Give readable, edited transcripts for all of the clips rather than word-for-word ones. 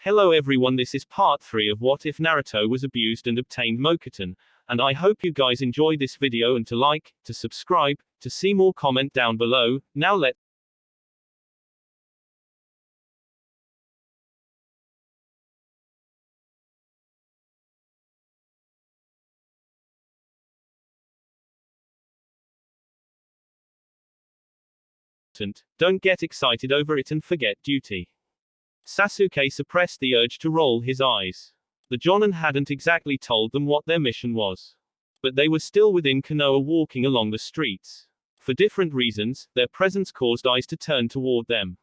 Hello everyone, this is part 3 of What If Naruto Was Abused and Obtained Mokuton, and I hope you guys enjoy this video and to like, to subscribe, to see more comment down below. Now let's don't get excited over it and forget duty. Sasuke suppressed the urge to roll his eyes. The Jonin hadn't exactly told them what their mission was. But they were still within Konoha walking along the streets. For different reasons, their presence caused eyes to turn toward them.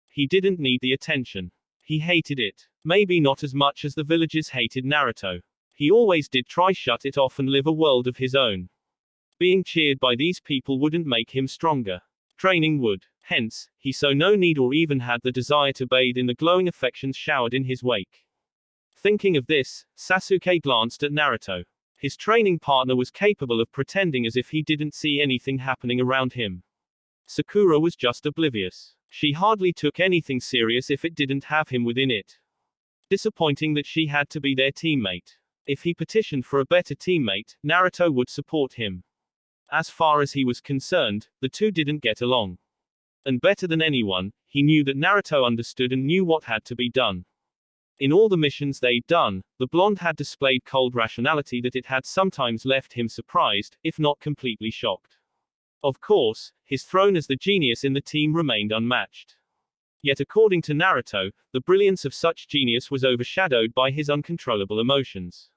He didn't need the attention. He hated it. Maybe not as much as the villagers hated Naruto. He always did try shut it off and live a world of his own. Being cheered by these people wouldn't make him stronger. Training would. Hence, he saw no need or even had the desire to bathe in the glowing affections showered in his wake. Thinking of this, Sasuke glanced at Naruto. His training partner was capable of pretending as if he didn't see anything happening around him. Sakura was just oblivious. She hardly took anything serious if it didn't have him within it. Disappointing that she had to be their teammate. If he petitioned for a better teammate, Naruto would support him. As far as he was concerned, the two didn't get along. And better than anyone, he knew that Naruto understood and knew what had to be done. In all the missions they'd done, the blonde had displayed cold rationality that it had sometimes left him surprised, if not completely shocked. Of course, his throne as the genius in the team remained unmatched. Yet according to Naruto, the brilliance of such genius was overshadowed by his uncontrollable emotions.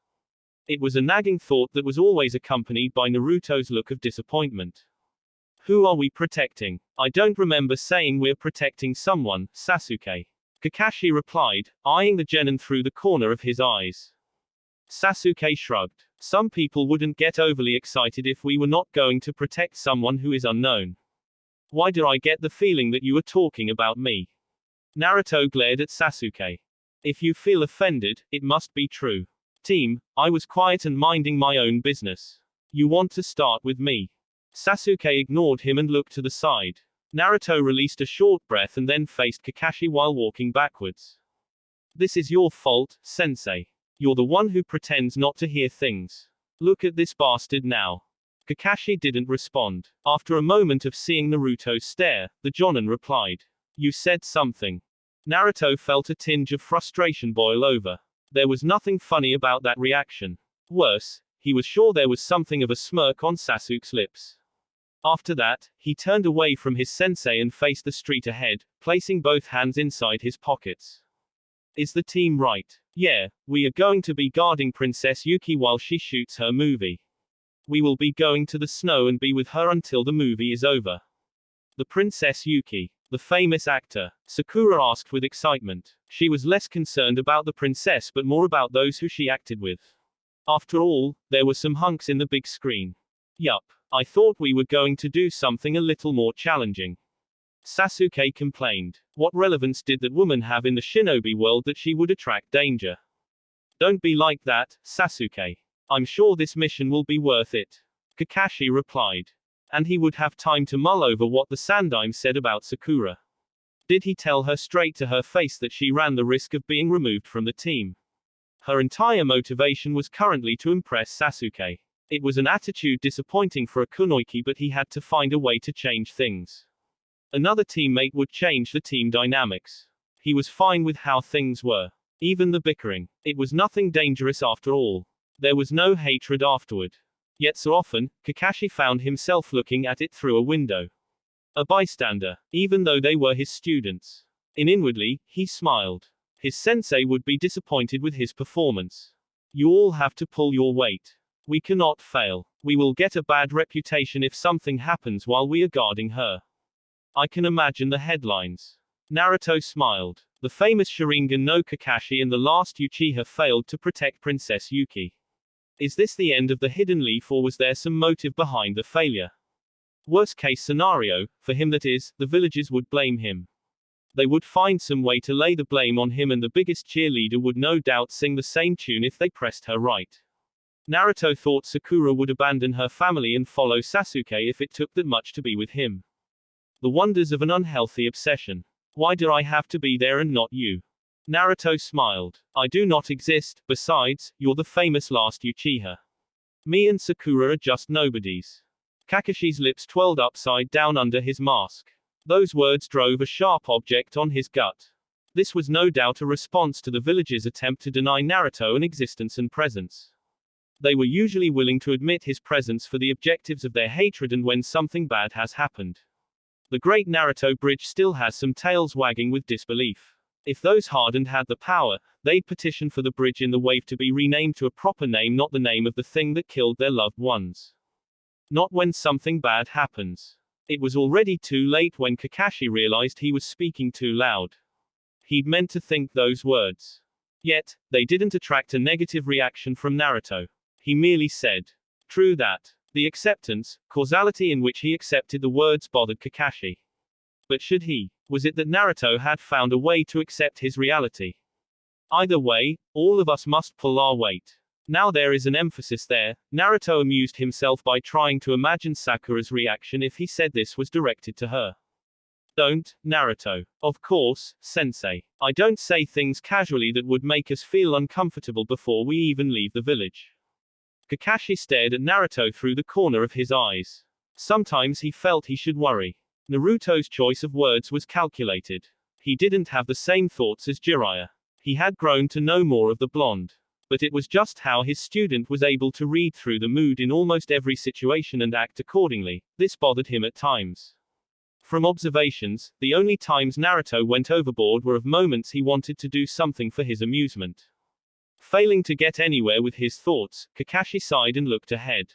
It was a nagging thought that was always accompanied by Naruto's look of disappointment. Who are we protecting? I don't remember saying we're protecting someone, Sasuke. Kakashi replied, eyeing the genin through the corner of his eyes. Sasuke shrugged. Some people wouldn't get overly excited if we were not going to protect someone who is unknown. Why do I get the feeling that you are talking about me? Naruto glared at Sasuke. If you feel offended, it must be true. Team, I was quiet and minding my own business. You want to start with me? Sasuke ignored him and looked to the side. Naruto released a short breath and then faced Kakashi while walking backwards. This is your fault, sensei. You're the one who pretends not to hear things. Look at this bastard now. Kakashi didn't respond. After a moment of seeing Naruto stare, the Jonin replied. You said something. Naruto felt a tinge of frustration boil over. There was nothing funny about that reaction. Worse, he was sure there was something of a smirk on Sasuke's lips. After that, he turned away from his sensei and faced the street ahead, placing both hands inside his pockets. Is the team right? Yeah, we are going to be guarding Princess Yuki while she shoots her movie. We will be going to the snow and be with her until the movie is over. The Princess Yuki. The famous actor, Sakura asked with excitement. She was less concerned about the princess but more about those who she acted with. After all, there were some hunks in the big screen. Yup. I thought we were going to do something a little more challenging. Sasuke complained. What relevance did that woman have in the shinobi world that she would attract danger? Don't be like that, Sasuke. I'm sure this mission will be worth it. Kakashi replied. And he would have time to mull over what the Sandaime said about Sakura. Did he tell her straight to her face that she ran the risk of being removed from the team? Her entire motivation was currently to impress Sasuke. It was an attitude disappointing for a kunoichi, but he had to find a way to change things. Another teammate would change the team dynamics. He was fine with how things were. Even the bickering. It was nothing dangerous after all. There was no hatred afterward. Yet so often, Kakashi found himself looking at it through a window. A bystander, even though they were his students. Inwardly, he smiled. His sensei would be disappointed with his performance. You all have to pull your weight. We cannot fail. We will get a bad reputation if something happens while we are guarding her. I can imagine the headlines. Naruto smiled. The famous Sharingan no Kakashi and the last Uchiha failed to protect Princess Yuki. Is this the end of the hidden leaf, or was there some motive behind the failure? Worst case scenario, for him that is, the villagers would blame him. They would find some way to lay the blame on him, and the biggest cheerleader would no doubt sing the same tune if they pressed her right. Naruto thought Sakura would abandon her family and follow Sasuke if it took that much to be with him. The wonders of an unhealthy obsession. Why do I have to be there and not you? Naruto smiled. I do not exist, besides, you're the famous last Uchiha. Me and Sakura are just nobodies. Kakashi's lips twirled upside down under his mask. Those words drove a sharp object on his gut. This was no doubt a response to the villagers' attempt to deny Naruto an existence and presence. They were usually willing to admit his presence for the objectives of their hatred and when something bad has happened. The great Naruto bridge still has some tails wagging with disbelief. If those hardened had the power, they'd petition for the bridge in the wave to be renamed to a proper name, not the name of the thing that killed their loved ones. Not when something bad happens. It was already too late when Kakashi realized he was speaking too loud. He'd meant to think those words. Yet, they didn't attract a negative reaction from Naruto. He merely said, "True that." The acceptance, causality in which he accepted the words bothered Kakashi. But should he? Was it that Naruto had found a way to accept his reality? Either way, all of us must pull our weight. Now there is an emphasis there. Naruto amused himself by trying to imagine Sakura's reaction if he said this was directed to her. Don't, Naruto. Of course, sensei. I don't say things casually that would make us feel uncomfortable before we even leave the village. Kakashi stared at Naruto through the corner of his eyes. Sometimes he felt he should worry. Naruto's choice of words was calculated. He didn't have the same thoughts as Jiraiya. He had grown to know more of the blonde. But it was just how his student was able to read through the mood in almost every situation and act accordingly. This bothered him at times. From observations, the only times Naruto went overboard were of moments he wanted to do something for his amusement. Failing to get anywhere with his thoughts, Kakashi sighed and looked ahead.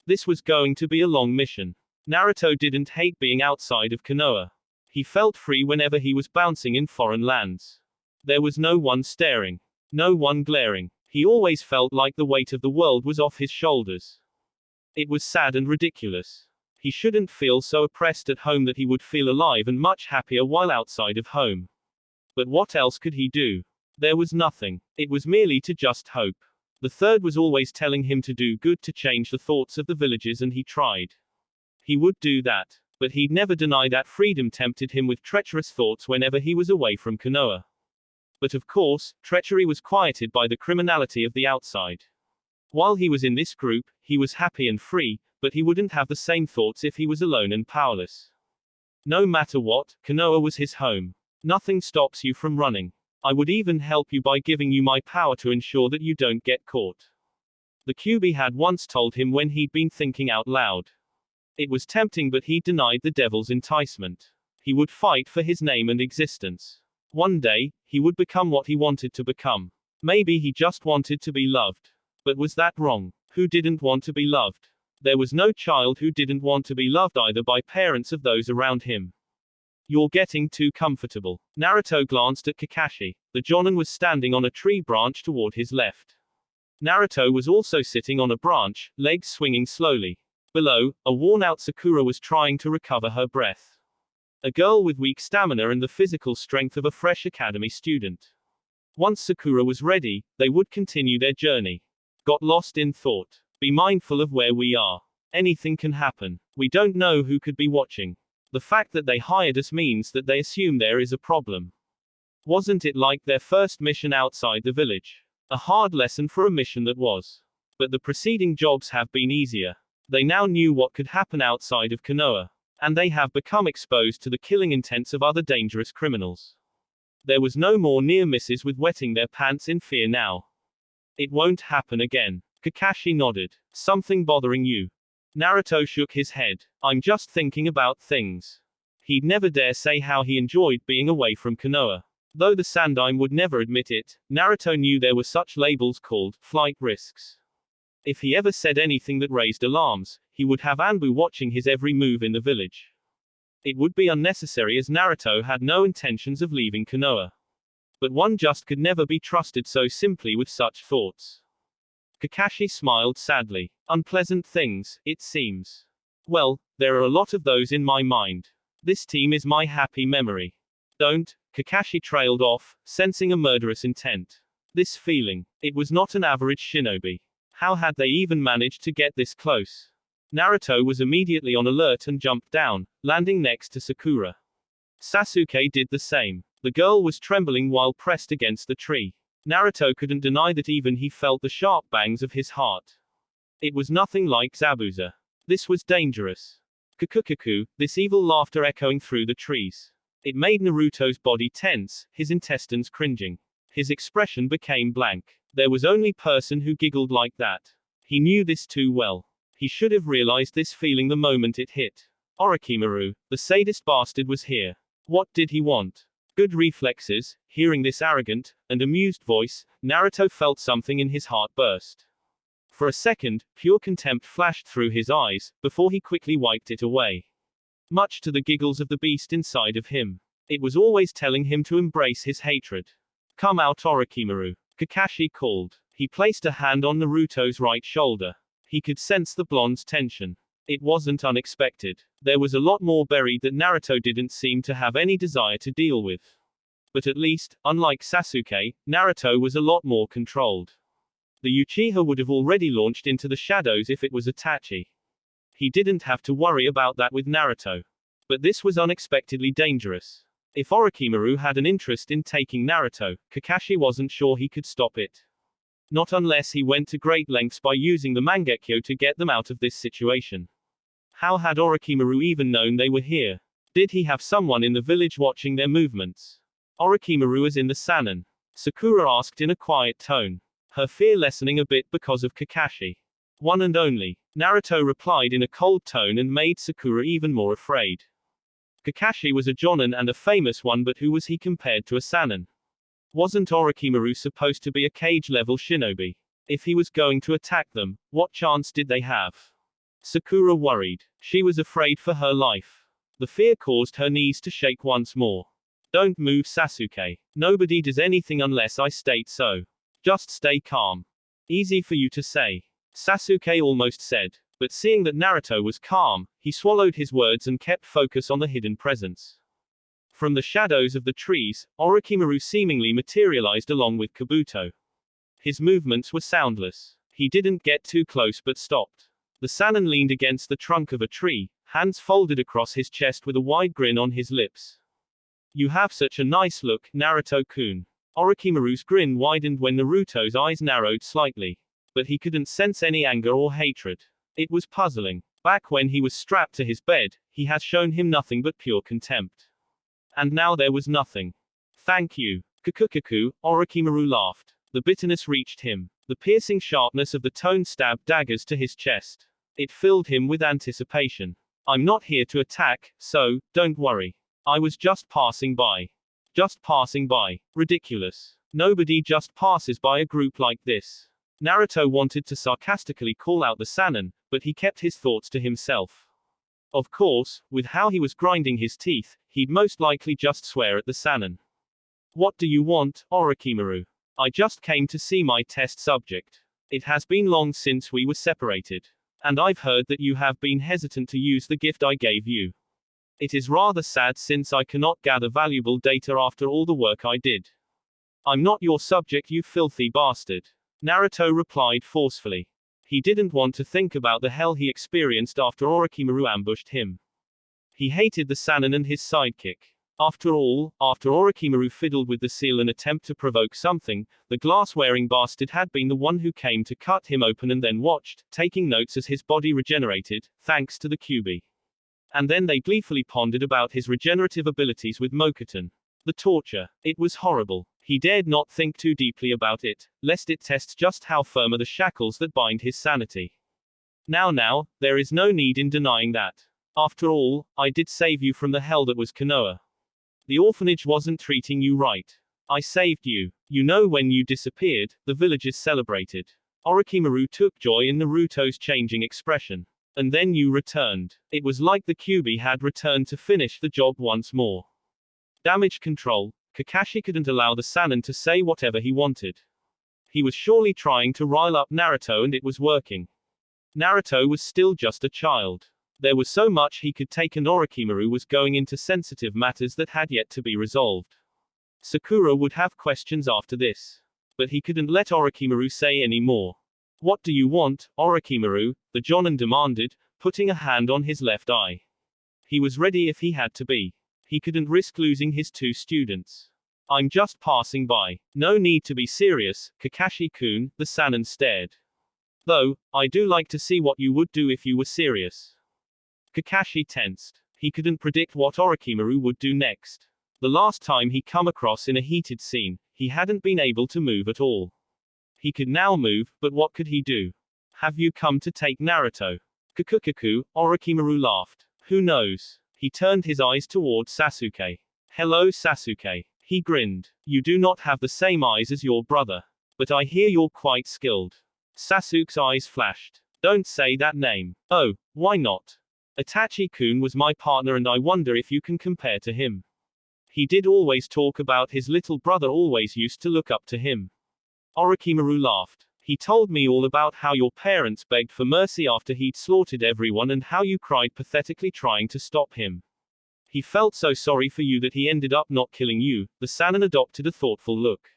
This was going to be a long mission. Naruto didn't hate being outside of Konoha. He felt free whenever he was bouncing in foreign lands. There was no one staring. No one glaring. He always felt like the weight of the world was off his shoulders. It was sad and ridiculous. He shouldn't feel so oppressed at home that he would feel alive and much happier while outside of home. But what else could he do? There was nothing. It was merely to just hope. The third was always telling him to do good to change the thoughts of the villagers, and he tried. He would do that. But he'd never deny that freedom tempted him with treacherous thoughts whenever he was away from Konoha. But of course, treachery was quieted by the criminality of the outside. While he was in this group, he was happy and free, but he wouldn't have the same thoughts if he was alone and powerless. No matter what, Konoha was his home. Nothing stops you from running. I would even help you by giving you my power to ensure that you don't get caught. The Kyuubi had once told him when he'd been thinking out loud. It was tempting, but he denied the devil's enticement. He would fight for his name and existence. One day, he would become what he wanted to become. Maybe he just wanted to be loved. But was that wrong? Who didn't want to be loved? There was no child who didn't want to be loved either by parents of those around him. You're getting too comfortable. Naruto glanced at Kakashi. The Jonin was standing on a tree branch toward his left. Naruto was also sitting on a branch, legs swinging slowly. Below, a worn-out Sakura was trying to recover her breath. A girl with weak stamina and the physical strength of a fresh academy student. Once Sakura was ready, they would continue their journey. Got lost in thought. Be mindful of where we are. Anything can happen. We don't know who could be watching. The fact that they hired us means that they assume there is a problem. Wasn't it like their first mission outside the village? A hard lesson for a mission that was. But the preceding jobs have been easier. They now knew what could happen outside of Konoha. And they have become exposed to the killing intents of other dangerous criminals. There was no more near misses with wetting their pants in fear now. It won't happen again. Kakashi nodded. Something bothering you? Naruto shook his head. I'm just thinking about things. He'd never dare say how he enjoyed being away from Konoha. Though the Sandaime would never admit it, Naruto knew there were such labels called flight risks. If he ever said anything that raised alarms, he would have Anbu watching his every move in the village. It would be unnecessary as Naruto had no intentions of leaving Konoha. But one just could never be trusted so simply with such thoughts. Kakashi smiled sadly. Unpleasant things, it seems. Well, there are a lot of those in my mind. This team is my happy memory. Don't, Kakashi trailed off, sensing a murderous intent. This feeling. It was not an average shinobi. How had they even managed to get this close? Naruto was immediately on alert and jumped down, landing next to Sakura. Sasuke did the same. The girl was trembling while pressed against the tree. Naruto couldn't deny that even he felt the sharp bangs of his heart. It was nothing like Zabuza. This was dangerous. Kukukaku, this evil laughter echoing through the trees. It made Naruto's body tense, his intestines cringing. His expression became blank. There was only person who giggled like that. He knew this too well. He should have realized this feeling the moment it hit. Orochimaru, the sadist bastard, was here. What did he want? Good reflexes. Hearing this arrogant and amused voice, Naruto felt something in his heart burst. For a second, pure contempt flashed through his eyes, before he quickly wiped it away. Much to the giggles of the beast inside of him. It was always telling him to embrace his hatred. Come out, Orochimaru, Kakashi called. He placed a hand on Naruto's right shoulder. He could sense the blonde's tension. It wasn't unexpected. There was a lot more buried that Naruto didn't seem to have any desire to deal with. But at least, unlike Sasuke, Naruto was a lot more controlled. The Uchiha would have already launched into the shadows if it was Itachi. He didn't have to worry about that with Naruto. But this was unexpectedly dangerous. If Orochimaru had an interest in taking Naruto, Kakashi wasn't sure he could stop it. Not unless he went to great lengths by using the Mangekyo to get them out of this situation. How had Orochimaru even known they were here? Did he have someone in the village watching their movements? Orochimaru is in the Sannin? Sakura asked in a quiet tone. Her fear lessening a bit because of Kakashi. One and only. Naruto replied in a cold tone and made Sakura even more afraid. Kakashi was a Jonin and a famous one, but who was he compared to a Sannin? Wasn't Orochimaru supposed to be a cage-level shinobi? If he was going to attack them, what chance did they have? Sakura worried. She was afraid for her life. The fear caused her knees to shake once more. Don't move, Sasuke. Nobody does anything unless I state so. Just stay calm. Easy for you to say. Sasuke almost said. But seeing that Naruto was calm, he swallowed his words and kept focus on the hidden presence. From the shadows of the trees, Orochimaru seemingly materialized along with Kabuto. His movements were soundless. He didn't get too close but stopped. The Sannin leaned against the trunk of a tree, hands folded across his chest with a wide grin on his lips. You have such a nice look, Naruto-kun. Orochimaru's grin widened when Naruto's eyes narrowed slightly. But he couldn't sense any anger or hatred. It was puzzling. Back when he was strapped to his bed, he had shown him nothing but pure contempt. And now there was nothing. Thank you. Kukukaku, Orochimaru laughed. The bitterness reached him. The piercing sharpness of the tone stabbed daggers to his chest. It filled him with anticipation. I'm not here to attack, so, don't worry. I was just passing by. Just passing by. Ridiculous. Nobody just passes by a group like this. Naruto wanted to sarcastically call out the Sannin, but he kept his thoughts to himself. Of course, with how he was grinding his teeth, he'd most likely just swear at the Sannin. What do you want, Orochimaru? I just came to see my test subject. It has been long since we were separated. And I've heard that you have been hesitant to use the gift I gave you. It is rather sad since I cannot gather valuable data after all the work I did. I'm not your subject, you filthy bastard. Naruto replied forcefully. He didn't want to think about the hell he experienced after Orochimaru ambushed him. He hated the Sannin and his sidekick. After all, after Orochimaru fiddled with the seal and attempt to provoke something, the glass-wearing bastard had been the one who came to cut him open and then watched, taking notes as his body regenerated, thanks to the Kyuubi. And then they gleefully pondered about his regenerative abilities with Mokuton. The torture. It was horrible. He dared not think too deeply about it, lest it tests just how firm are the shackles that bind his sanity. Now, there is no need in denying that. After all, I did save you from the hell that was Konoha. The orphanage wasn't treating you right. I saved you. You know, when you disappeared, the villagers celebrated. Orochimaru took joy in Naruto's changing expression. And then you returned. It was like the Kyuubi had returned to finish the job once more. Damage control. Kakashi couldn't allow the Sannin to say whatever he wanted. He was surely trying to rile up Naruto, and it was working. Naruto was still just a child. There was so much he could take, and Orochimaru was going into sensitive matters that had yet to be resolved. Sakura would have questions after this. But he couldn't let Orochimaru say any more. What do you want, Orochimaru? The Jonin demanded, putting a hand on his left eye. He was ready if he had to be. He couldn't risk losing his two students. I'm just passing by. No need to be serious, Kakashi-kun, the Sannin stared. Though, I do like to see what you would do if you were serious. Kakashi tensed. He couldn't predict what Orochimaru would do next. The last time he come across in a heated scene, he hadn't been able to move at all. He could now move, but what could he do? Have you come to take Naruto? Kukukuku, Orochimaru laughed. Who knows? He turned his eyes toward Sasuke. Hello Sasuke. He grinned. You do not have the same eyes as your brother. But I hear you're quite skilled. Sasuke's eyes flashed. Don't say that name. Oh, why not? Itachi-kun was my partner and I wonder if you can compare to him. He did always talk about his little brother always used to look up to him. Orochimaru laughed. He told me all about how your parents begged for mercy after he'd slaughtered everyone and how you cried pathetically trying to stop him. He felt so sorry for you that he ended up not killing you. The Sannin adopted a thoughtful look.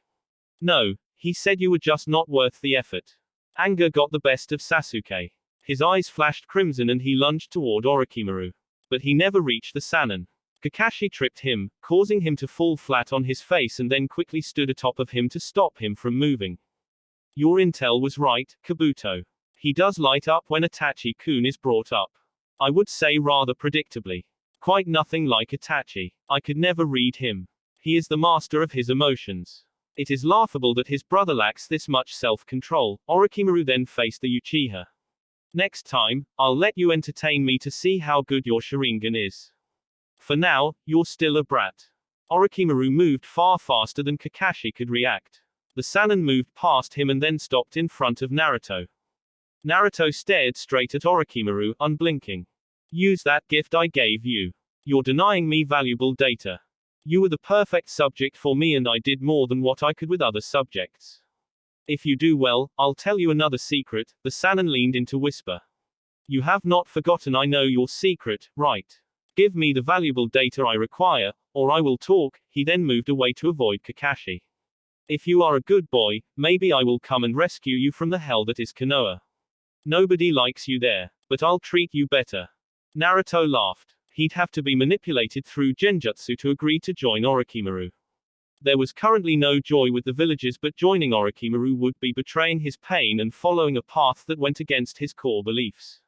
No, he said you were just not worth the effort. Anger got the best of Sasuke. His eyes flashed crimson and he lunged toward Orochimaru. But he never reached the Sannin. Kakashi tripped him, causing him to fall flat on his face and then quickly stood atop of him to stop him from moving. Your intel was right, Kabuto. He does light up when Itachi-kun is brought up. I would say rather predictably. Quite nothing like Itachi. I could never read him. He is the master of his emotions. It is laughable that his brother lacks this much self-control. Orochimaru then faced the Uchiha. Next time, I'll let you entertain me to see how good your Sharingan is. For now, you're still a brat. Orochimaru moved far faster than Kakashi could react. The Sannin moved past him and then stopped in front of Naruto. Naruto stared straight at Orochimaru, unblinking. Use that gift I gave you. You're denying me valuable data. You were the perfect subject for me and I did more than what I could with other subjects. If you do well, I'll tell you another secret, the Sannin leaned in to whisper. You have not forgotten I know your secret, right? Give me the valuable data I require, or I will talk. He then moved away to avoid Kakashi. If you are a good boy, maybe I will come and rescue you from the hell that is Konoha. Nobody likes you there, but I'll treat you better. Naruto laughed. He'd have to be manipulated through genjutsu to agree to join Orochimaru. There was currently no joy with the villagers, but joining Orochimaru would be betraying his pain and following a path that went against his core beliefs.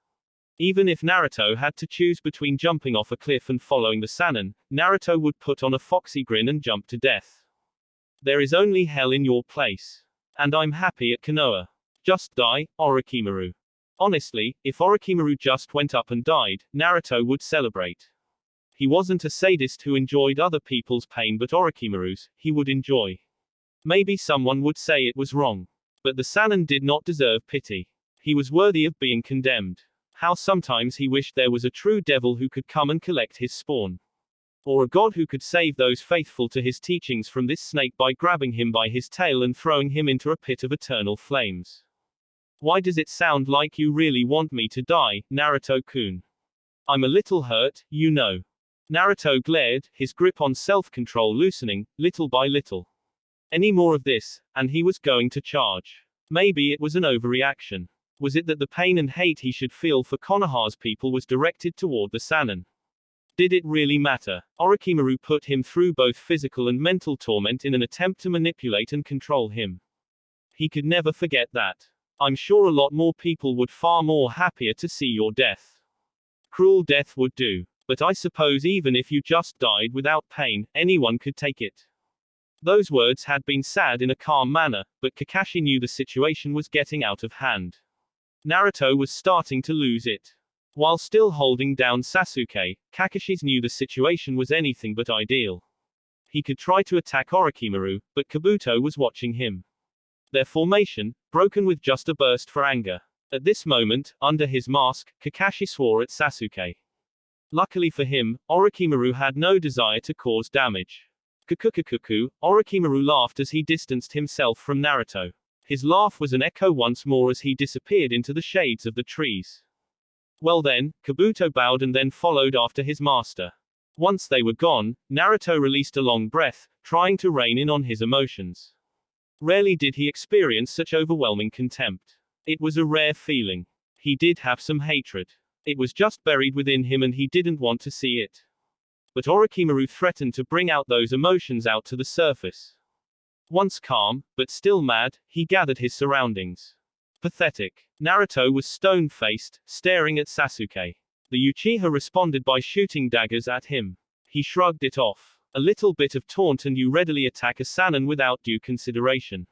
Even if Naruto had to choose between jumping off a cliff and following the Sannin, Naruto would put on a foxy grin and jump to death. There is only hell in your place. And I'm happy at Konoha. Just die, Orochimaru. Honestly, if Orochimaru just went up and died, Naruto would celebrate. He wasn't a sadist who enjoyed other people's pain, but Orochimaru's, he would enjoy. Maybe someone would say it was wrong. But the Sannin did not deserve pity. He was worthy of being condemned. How sometimes he wished there was a true devil who could come and collect his spawn. Or a god who could save those faithful to his teachings from this snake by grabbing him by his tail and throwing him into a pit of eternal flames. Why does it sound like you really want me to die, Naruto-kun? I'm a little hurt, you know. Naruto glared, his grip on self-control loosening, little by little. Any more of this, and he was going to charge. Maybe it was an overreaction. Was it that the pain and hate he should feel for Konoha's people was directed toward the Sannin? Did it really matter? Orochimaru put him through both physical and mental torment in an attempt to manipulate and control him. He could never forget that. I'm sure a lot more people would far more happier to see your death. Cruel death would do. But I suppose even if you just died without pain, anyone could take it. Those words had been said in a calm manner, but Kakashi knew the situation was getting out of hand. Naruto was starting to lose it. While still holding down Sasuke, Kakashi knew the situation was anything but ideal. He could try to attack Orochimaru, but Kabuto was watching him. Their formation, broken with just a burst for anger. At this moment, under his mask, Kakashi swore at Sasuke. Luckily for him, Orochimaru had no desire to cause damage. Kukukukuku, Orochimaru laughed as he distanced himself from Naruto. His laugh was an echo once more as he disappeared into the shades of the trees. Well then, Kabuto bowed and then followed after his master. Once they were gone, Naruto released a long breath, trying to rein in on his emotions. Rarely did he experience such overwhelming contempt. It was a rare feeling. He did have some hatred. It was just buried within him and he didn't want to see it. But Orochimaru threatened to bring out those emotions out to the surface. Once calm, but still mad, he gathered his surroundings. Pathetic. Naruto was stone-faced, staring at Sasuke. The Uchiha responded by shooting daggers at him. He shrugged it off. A little bit of taunt and you readily attack a Sannin without due consideration.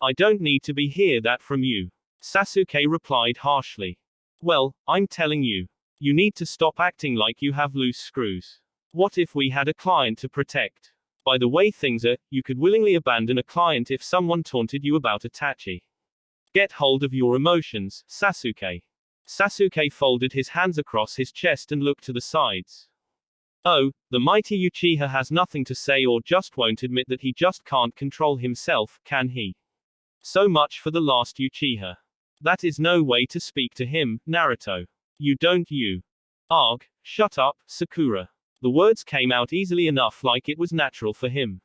I don't need to be hear that from you. Sasuke replied harshly. Well, I'm telling you. You need to stop acting like you have loose screws. What if we had a client to protect? By the way things are, you could willingly abandon a client if someone taunted you about Itachi. Get hold of your emotions, Sasuke. Sasuke folded his hands across his chest and looked to the sides. Oh, the mighty Uchiha has nothing to say or just won't admit that he just can't control himself, can he? So much for the last Uchiha. That is no way to speak to him, Naruto. You don't you. Arg, shut up, Sakura. The words came out easily enough like it was natural for him.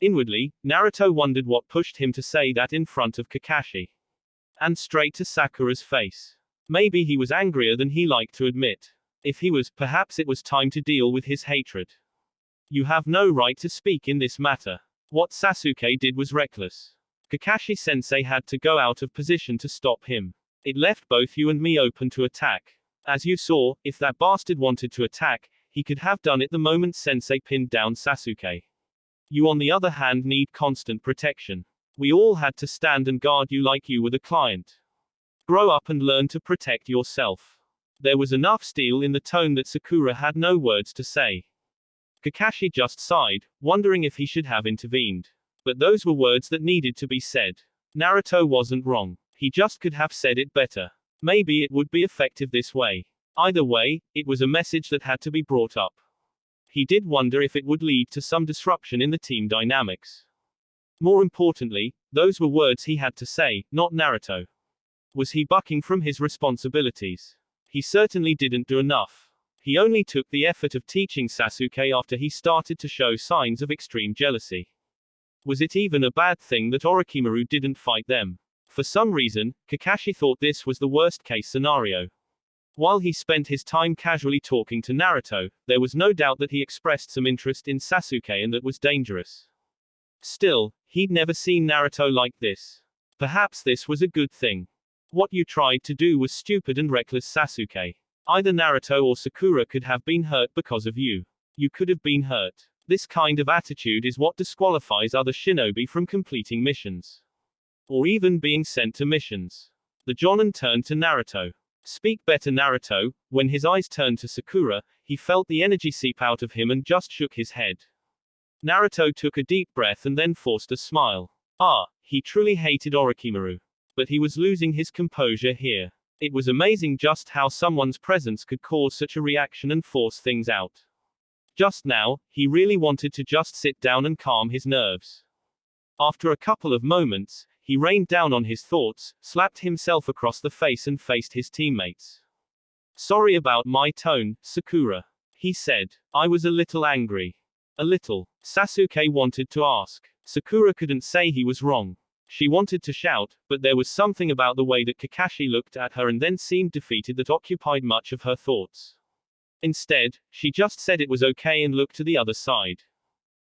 Inwardly, Naruto wondered what pushed him to say that in front of Kakashi. And straight to Sakura's face. Maybe he was angrier than he liked to admit. If he was, perhaps it was time to deal with his hatred. You have no right to speak in this matter. What Sasuke did was reckless. Kakashi-sensei had to go out of position to stop him. It left both you and me open to attack. As you saw, if that bastard wanted to attack, he could have done it the moment Sensei pinned down Sasuke. You on the other hand need constant protection. We all had to stand and guard you like you were the client. Grow up and learn to protect yourself. There was enough steel in the tone that Sakura had no words to say. Kakashi just sighed, wondering if he should have intervened. But those were words that needed to be said. Naruto wasn't wrong. He just could have said it better. Maybe it would be effective this way. Either way, it was a message that had to be brought up. He did wonder if it would lead to some disruption in the team dynamics. More importantly, those were words he had to say, not Naruto. Was he bucking from his responsibilities? He certainly didn't do enough. He only took the effort of teaching Sasuke after he started to show signs of extreme jealousy. Was it even a bad thing that Orochimaru didn't fight them? For some reason, Kakashi thought this was the worst-case scenario. While he spent his time casually talking to Naruto, there was no doubt that he expressed some interest in Sasuke and that was dangerous. Still, he'd never seen Naruto like this. Perhaps this was a good thing. What you tried to do was stupid and reckless, Sasuke. Either Naruto or Sakura could have been hurt because of you. You could have been hurt. This kind of attitude is what disqualifies other shinobi from completing missions. Or even being sent to missions. The Jonin turned to Naruto. Speak better, Naruto. When his eyes turned to Sakura, he felt the energy seep out of him and just shook his head. Naruto took a deep breath and then forced a smile. He truly hated Orochimaru. But he was losing his composure here. It was amazing just how someone's presence could cause such a reaction and force things out. Just now, he really wanted to just sit down and calm his nerves. After a couple of moments, he rained down on his thoughts, slapped himself across the face and faced his teammates. Sorry about my tone, Sakura. He said. I was a little angry. A little. Sasuke wanted to ask. Sakura couldn't say he was wrong. She wanted to shout, but there was something about the way that Kakashi looked at her and then seemed defeated that occupied much of her thoughts. Instead, she just said it was okay and looked to the other side.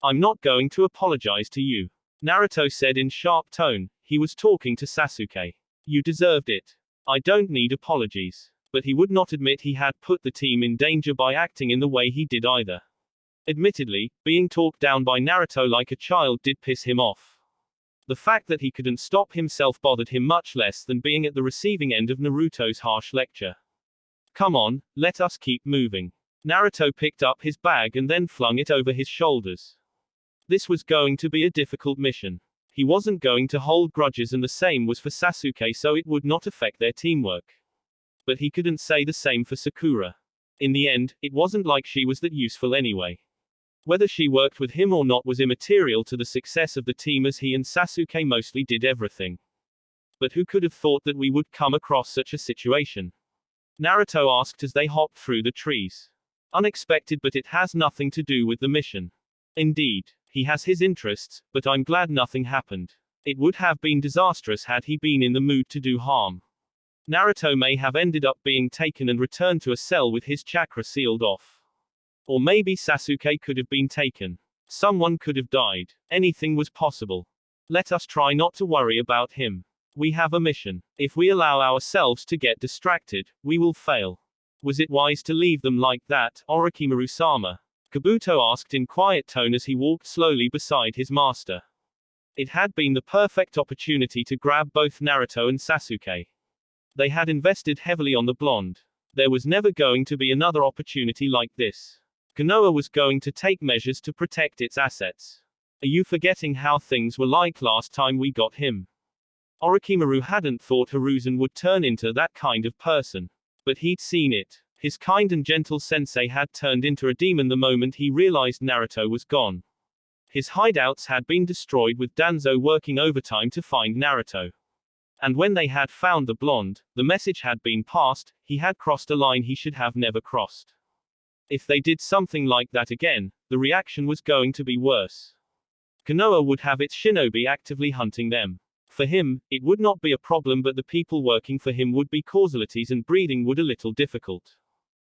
I'm not going to apologize to you. Naruto said in sharp tone. He was talking to Sasuke. You deserved it. I don't need apologies. But he would not admit he had put the team in danger by acting in the way he did either. Admittedly, being talked down by Naruto like a child did piss him off. The fact that he couldn't stop himself bothered him much less than being at the receiving end of Naruto's harsh lecture. Come on, let us keep moving. Naruto picked up his bag and then flung it over his shoulders. This was going to be a difficult mission. He wasn't going to hold grudges and the same was for Sasuke, so it would not affect their teamwork. But he couldn't say the same for Sakura. In the end, it wasn't like she was that useful anyway. Whether she worked with him or not was immaterial to the success of the team, as he and Sasuke mostly did everything. But who could have thought that we would come across such a situation? Naruto asked as they hopped through the trees. Unexpected, but it has nothing to do with the mission. Indeed, he has his interests, but I'm glad nothing happened. It would have been disastrous had he been in the mood to do harm. Naruto may have ended up being taken and returned to a cell with his chakra sealed off. Or maybe Sasuke could have been taken. Someone could have died. Anything was possible. Let us try not to worry about him. We have a mission. If we allow ourselves to get distracted, we will fail. Was it wise to leave them like that, Orochimaru-sama? Kabuto asked in quiet tone as he walked slowly beside his master. It had been the perfect opportunity to grab both Naruto and Sasuke. They had invested heavily on the blonde. There was never going to be another opportunity like this. Konoha was going to take measures to protect its assets. Are you forgetting how things were like last time we got him? Orochimaru hadn't thought Hiruzen would turn into that kind of person. But he'd seen it. His kind and gentle sensei had turned into a demon the moment he realized Naruto was gone. His hideouts had been destroyed with Danzo working overtime to find Naruto. And when they had found the blonde, the message had been passed, he had crossed a line he should have never crossed. If they did something like that again, the reaction was going to be worse. Konoha would have its shinobi actively hunting them. For him, it would not be a problem, but the people working for him would be causalities and breathing would a little difficult.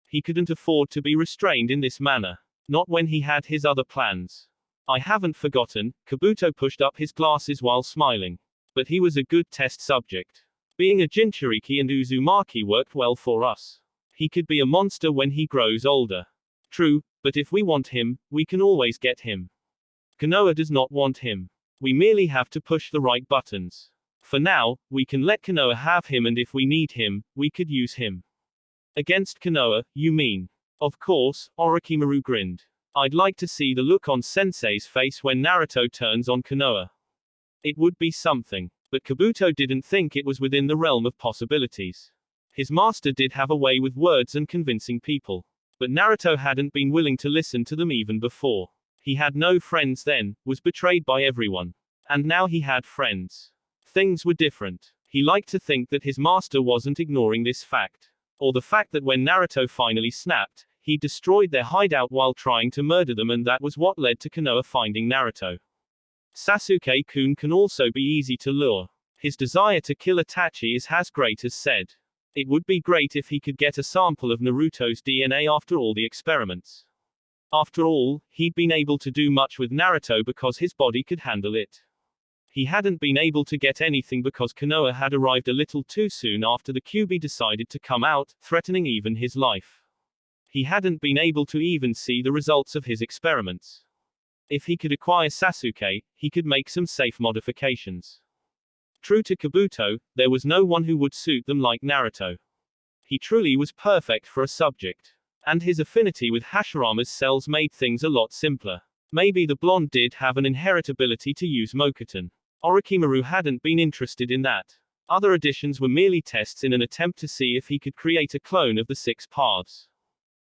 He couldn't afford to be restrained in this manner. Not when he had his other plans. I haven't forgotten, Kabuto pushed up his glasses while smiling. But he was a good test subject. Being a Jinchuriki and Uzumaki worked well for us. He could be a monster when he grows older. True, but if we want him, we can always get him. Konoha does not want him. We merely have to push the right buttons. For now, we can let Konoha have him, and if we need him, we could use him. Against Konoha, you mean? Of course, Orochimaru grinned. I'd like to see the look on Sensei's face when Naruto turns on Konoha. It would be something. But Kabuto didn't think it was within the realm of possibilities. His master did have a way with words and convincing people. But Naruto hadn't been willing to listen to them even before. He had no friends then, was betrayed by everyone. And now he had friends. Things were different. He liked to think that his master wasn't ignoring this fact. Or the fact that when Naruto finally snapped, he destroyed their hideout while trying to murder them, and that was what led to Konoha finding Naruto. Sasuke-kun can also be easy to lure. His desire to kill Itachi is as great as said. It would be great if he could get a sample of Naruto's DNA after all the experiments. After all, he'd been able to do much with Naruto because his body could handle it. He hadn't been able to get anything because Konoha had arrived a little too soon after the Kyuubi decided to come out, threatening even his life. He hadn't been able to even see the results of his experiments. If he could acquire Sasuke, he could make some safe modifications. True to Kabuto, there was no one who would suit them like Naruto. He truly was perfect for a subject. And his affinity with Hashirama's cells made things a lot simpler. Maybe the blonde did have an inherent ability to use Mokuton. Orochimaru hadn't been interested in that. Other additions were merely tests in an attempt to see if he could create a clone of the 6 paths.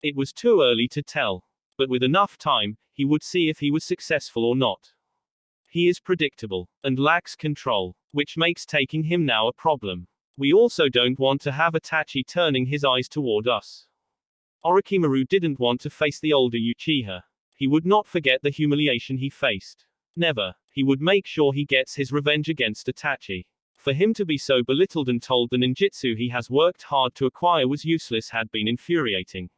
It was too early to tell. But with enough time, he would see if he was successful or not. He is predictable, and lacks control, which makes taking him now a problem. We also don't want to have Itachi turning his eyes toward us. Orochimaru didn't want to face the older Uchiha. He would not forget the humiliation he faced. Never. He would make sure he gets his revenge against Itachi. For him to be so belittled and told the ninjutsu he has worked hard to acquire was useless had been infuriating.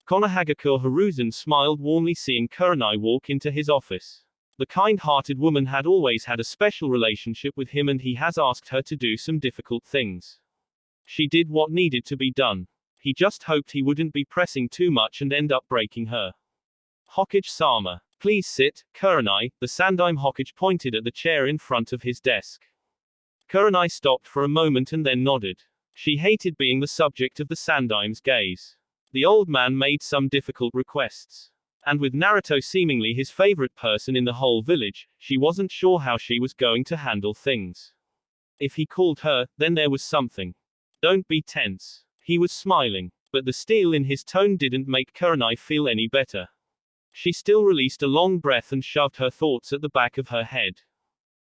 Konohagakure Hiruzen smiled warmly seeing Kurenai walk into his office. The kind-hearted woman had always had a special relationship with him, and he has asked her to do some difficult things. She did what needed to be done. He just hoped he wouldn't be pressing too much and end up breaking her. Hokage-sama. Please sit, Kurenai. The Sandaime Hokage pointed at the chair in front of his desk. Kurenai stopped for a moment and then nodded. She hated being the subject of the Sandaime's gaze. The old man made some difficult requests. And with Naruto seemingly his favorite person in the whole village, she wasn't sure how she was going to handle things. If he called her, then there was something. Don't be tense. He was smiling. But the steel in his tone didn't make Kurenai feel any better. She still released a long breath and shoved her thoughts at the back of her head.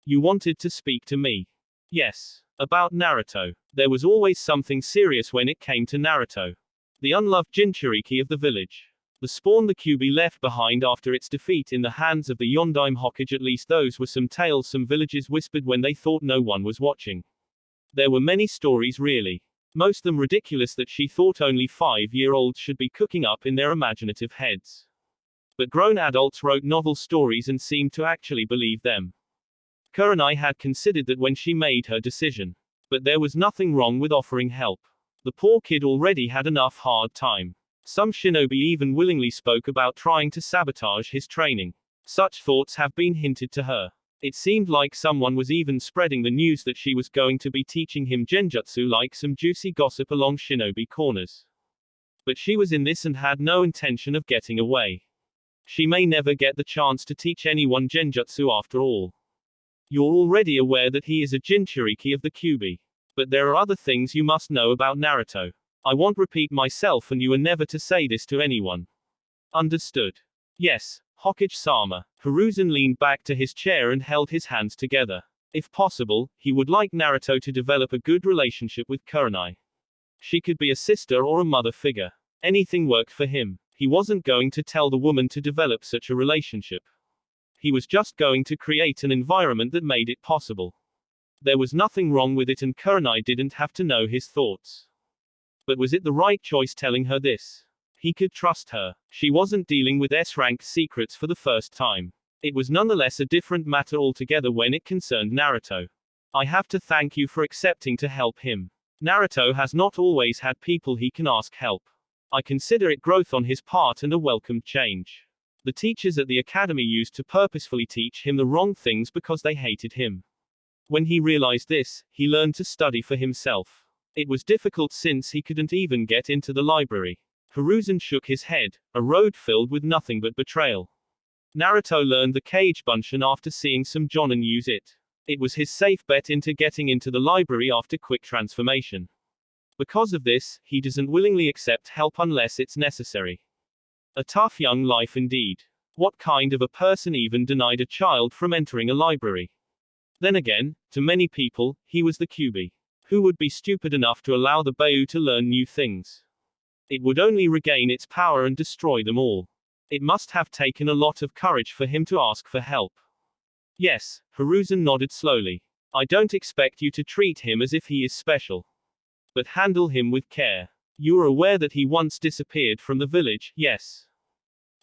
You wanted to speak to me. Yes. About Naruto. There was always something serious when it came to Naruto. The unloved Jinchuriki of the village. The spawn the Kyuubi left behind after its defeat in the hands of the Yondaime Hokage. At least those were some tales some villages whispered when they thought no one was watching. There were many stories really. Most of them ridiculous that she thought only 5-year-olds should be cooking up in their imaginative heads. But grown adults wrote novel stories and seemed to actually believe them. Kurenai had considered that when she made her decision. But there was nothing wrong with offering help. The poor kid already had enough hard time. Some shinobi even willingly spoke about trying to sabotage his training. Such thoughts have been hinted to her. It seemed like someone was even spreading the news that she was going to be teaching him genjutsu like some juicy gossip along shinobi corners. But she was in this and had no intention of getting away. She may never get the chance to teach anyone genjutsu after all. You're already aware that he is a Jinchuriki of the Kyuubi. But there are other things you must know about Naruto. I won't repeat myself and you are never to say this to anyone. Understood? Yes, Hokage-sama. Hiruzen leaned back to his chair and held his hands together. If possible, he would like Naruto to develop a good relationship with Kurenai. She could be a sister or a mother figure. Anything worked for him. He wasn't going to tell the woman to develop such a relationship. He was just going to create an environment that made it possible. There was nothing wrong with it and Kurenai didn't have to know his thoughts. But was it the right choice telling her this? He could trust her. She wasn't dealing with S-rank secrets for the first time. It was nonetheless a different matter altogether when it concerned Naruto. I have to thank you for accepting to help him. Naruto has not always had people he can ask help. I consider it growth on his part and a welcomed change. The teachers at the academy used to purposefully teach him the wrong things because they hated him. When he realized this, he learned to study for himself. It was difficult since he couldn't even get into the library. Hiruzen shook his head, a road filled with nothing but betrayal. Naruto learned the Kage Bunshin after seeing some jonin use it. It was his safe bet into getting into the library after quick transformation. Because of this, he doesn't willingly accept help unless it's necessary. A tough young life indeed. What kind of a person even denied a child from entering a library? Then again, to many people, he was the Kyuubi. Who would be stupid enough to allow the Bayou to learn new things? It would only regain its power and destroy them all. It must have taken a lot of courage for him to ask for help. Yes, Hiruzen nodded slowly. I don't expect you to treat him as if he is special. But handle him with care. You are aware that he once disappeared from the village, yes?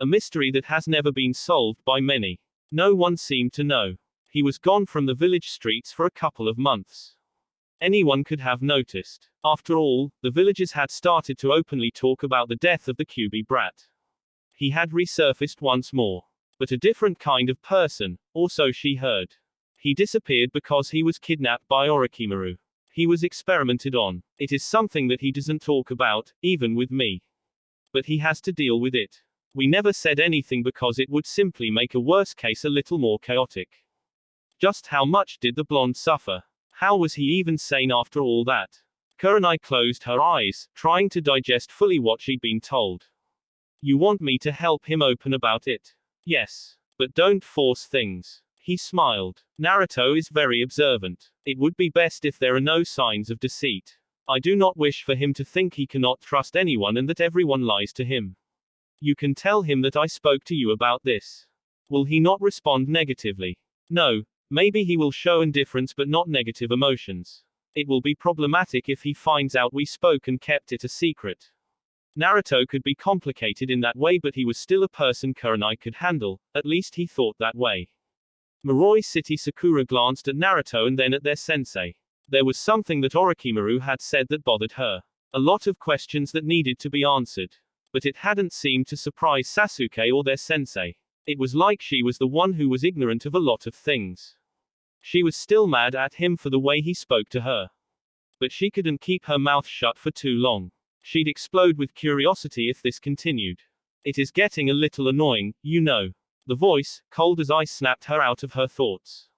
A mystery that has never been solved by many. No one seemed to know. He was gone from the village streets for a couple of months. Anyone could have noticed. After all, the villagers had started to openly talk about the death of the Kyuubi brat. He had resurfaced once more. But a different kind of person, or so she heard. He disappeared because he was kidnapped by Orochimaru. He was experimented on. It is something that he doesn't talk about, even with me. But he has to deal with it. We never said anything because it would simply make a worse case a little more chaotic. Just how much did the blonde suffer? How was he even sane after all that? Kurenai closed her eyes, trying to digest fully what she'd been told. You want me to help him open about it? Yes. But don't force things. He smiled. Naruto is very observant. It would be best if there are no signs of deceit. I do not wish for him to think he cannot trust anyone and that everyone lies to him. You can tell him that I spoke to you about this. Will he not respond negatively? No. Maybe he will show indifference but not negative emotions. It will be problematic if he finds out we spoke and kept it a secret. Naruto could be complicated in that way, but he was still a person Kurenai could handle, at least he thought that way. Moroi City. Sakura glanced at Naruto and then at their sensei. There was something that Orochimaru had said that bothered her. A lot of questions that needed to be answered. But it hadn't seemed to surprise Sasuke or their sensei. It was like she was the one who was ignorant of a lot of things. She was still mad at him for the way he spoke to her. But she couldn't keep her mouth shut for too long. She'd explode with curiosity if this continued. It is getting a little annoying, you know. The voice, cold as ice, snapped her out of her thoughts.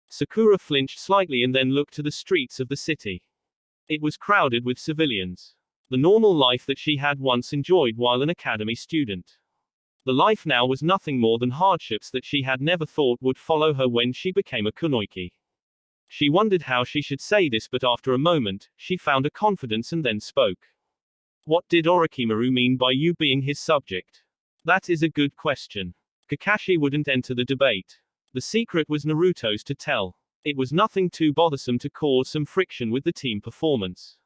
Sakura flinched slightly and then looked to the streets of the city. It was crowded with civilians. The normal life that she had once enjoyed while an academy student. The life now was nothing more than hardships that she had never thought would follow her when she became a kunoichi. She wondered how she should say this, but after a moment, she found a confidence and then spoke. What did Orochimaru mean by you being his subject? That is a good question. Kakashi wouldn't enter the debate. The secret was Naruto's to tell. It was nothing too bothersome to cause some friction with the team performance.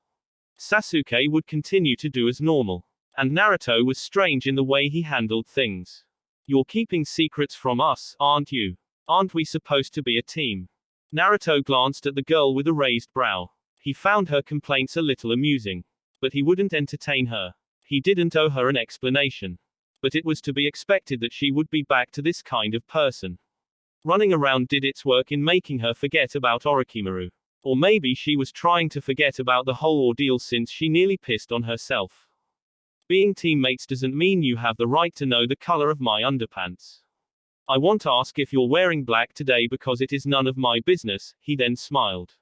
Sasuke would continue to do as normal. And Naruto was strange in the way he handled things. You're keeping secrets from us, aren't you? Aren't we supposed to be a team? Naruto glanced at the girl with a raised brow. He found her complaints a little amusing. But he wouldn't entertain her. He didn't owe her an explanation. But it was to be expected that she would be back to this kind of person. Running around did its work in making her forget about Orochimaru. Or maybe she was trying to forget about the whole ordeal since she nearly pissed on herself. Being teammates doesn't mean you have the right to know the color of my underpants. I want to ask if you're wearing black today because it is none of my business, he then smiled.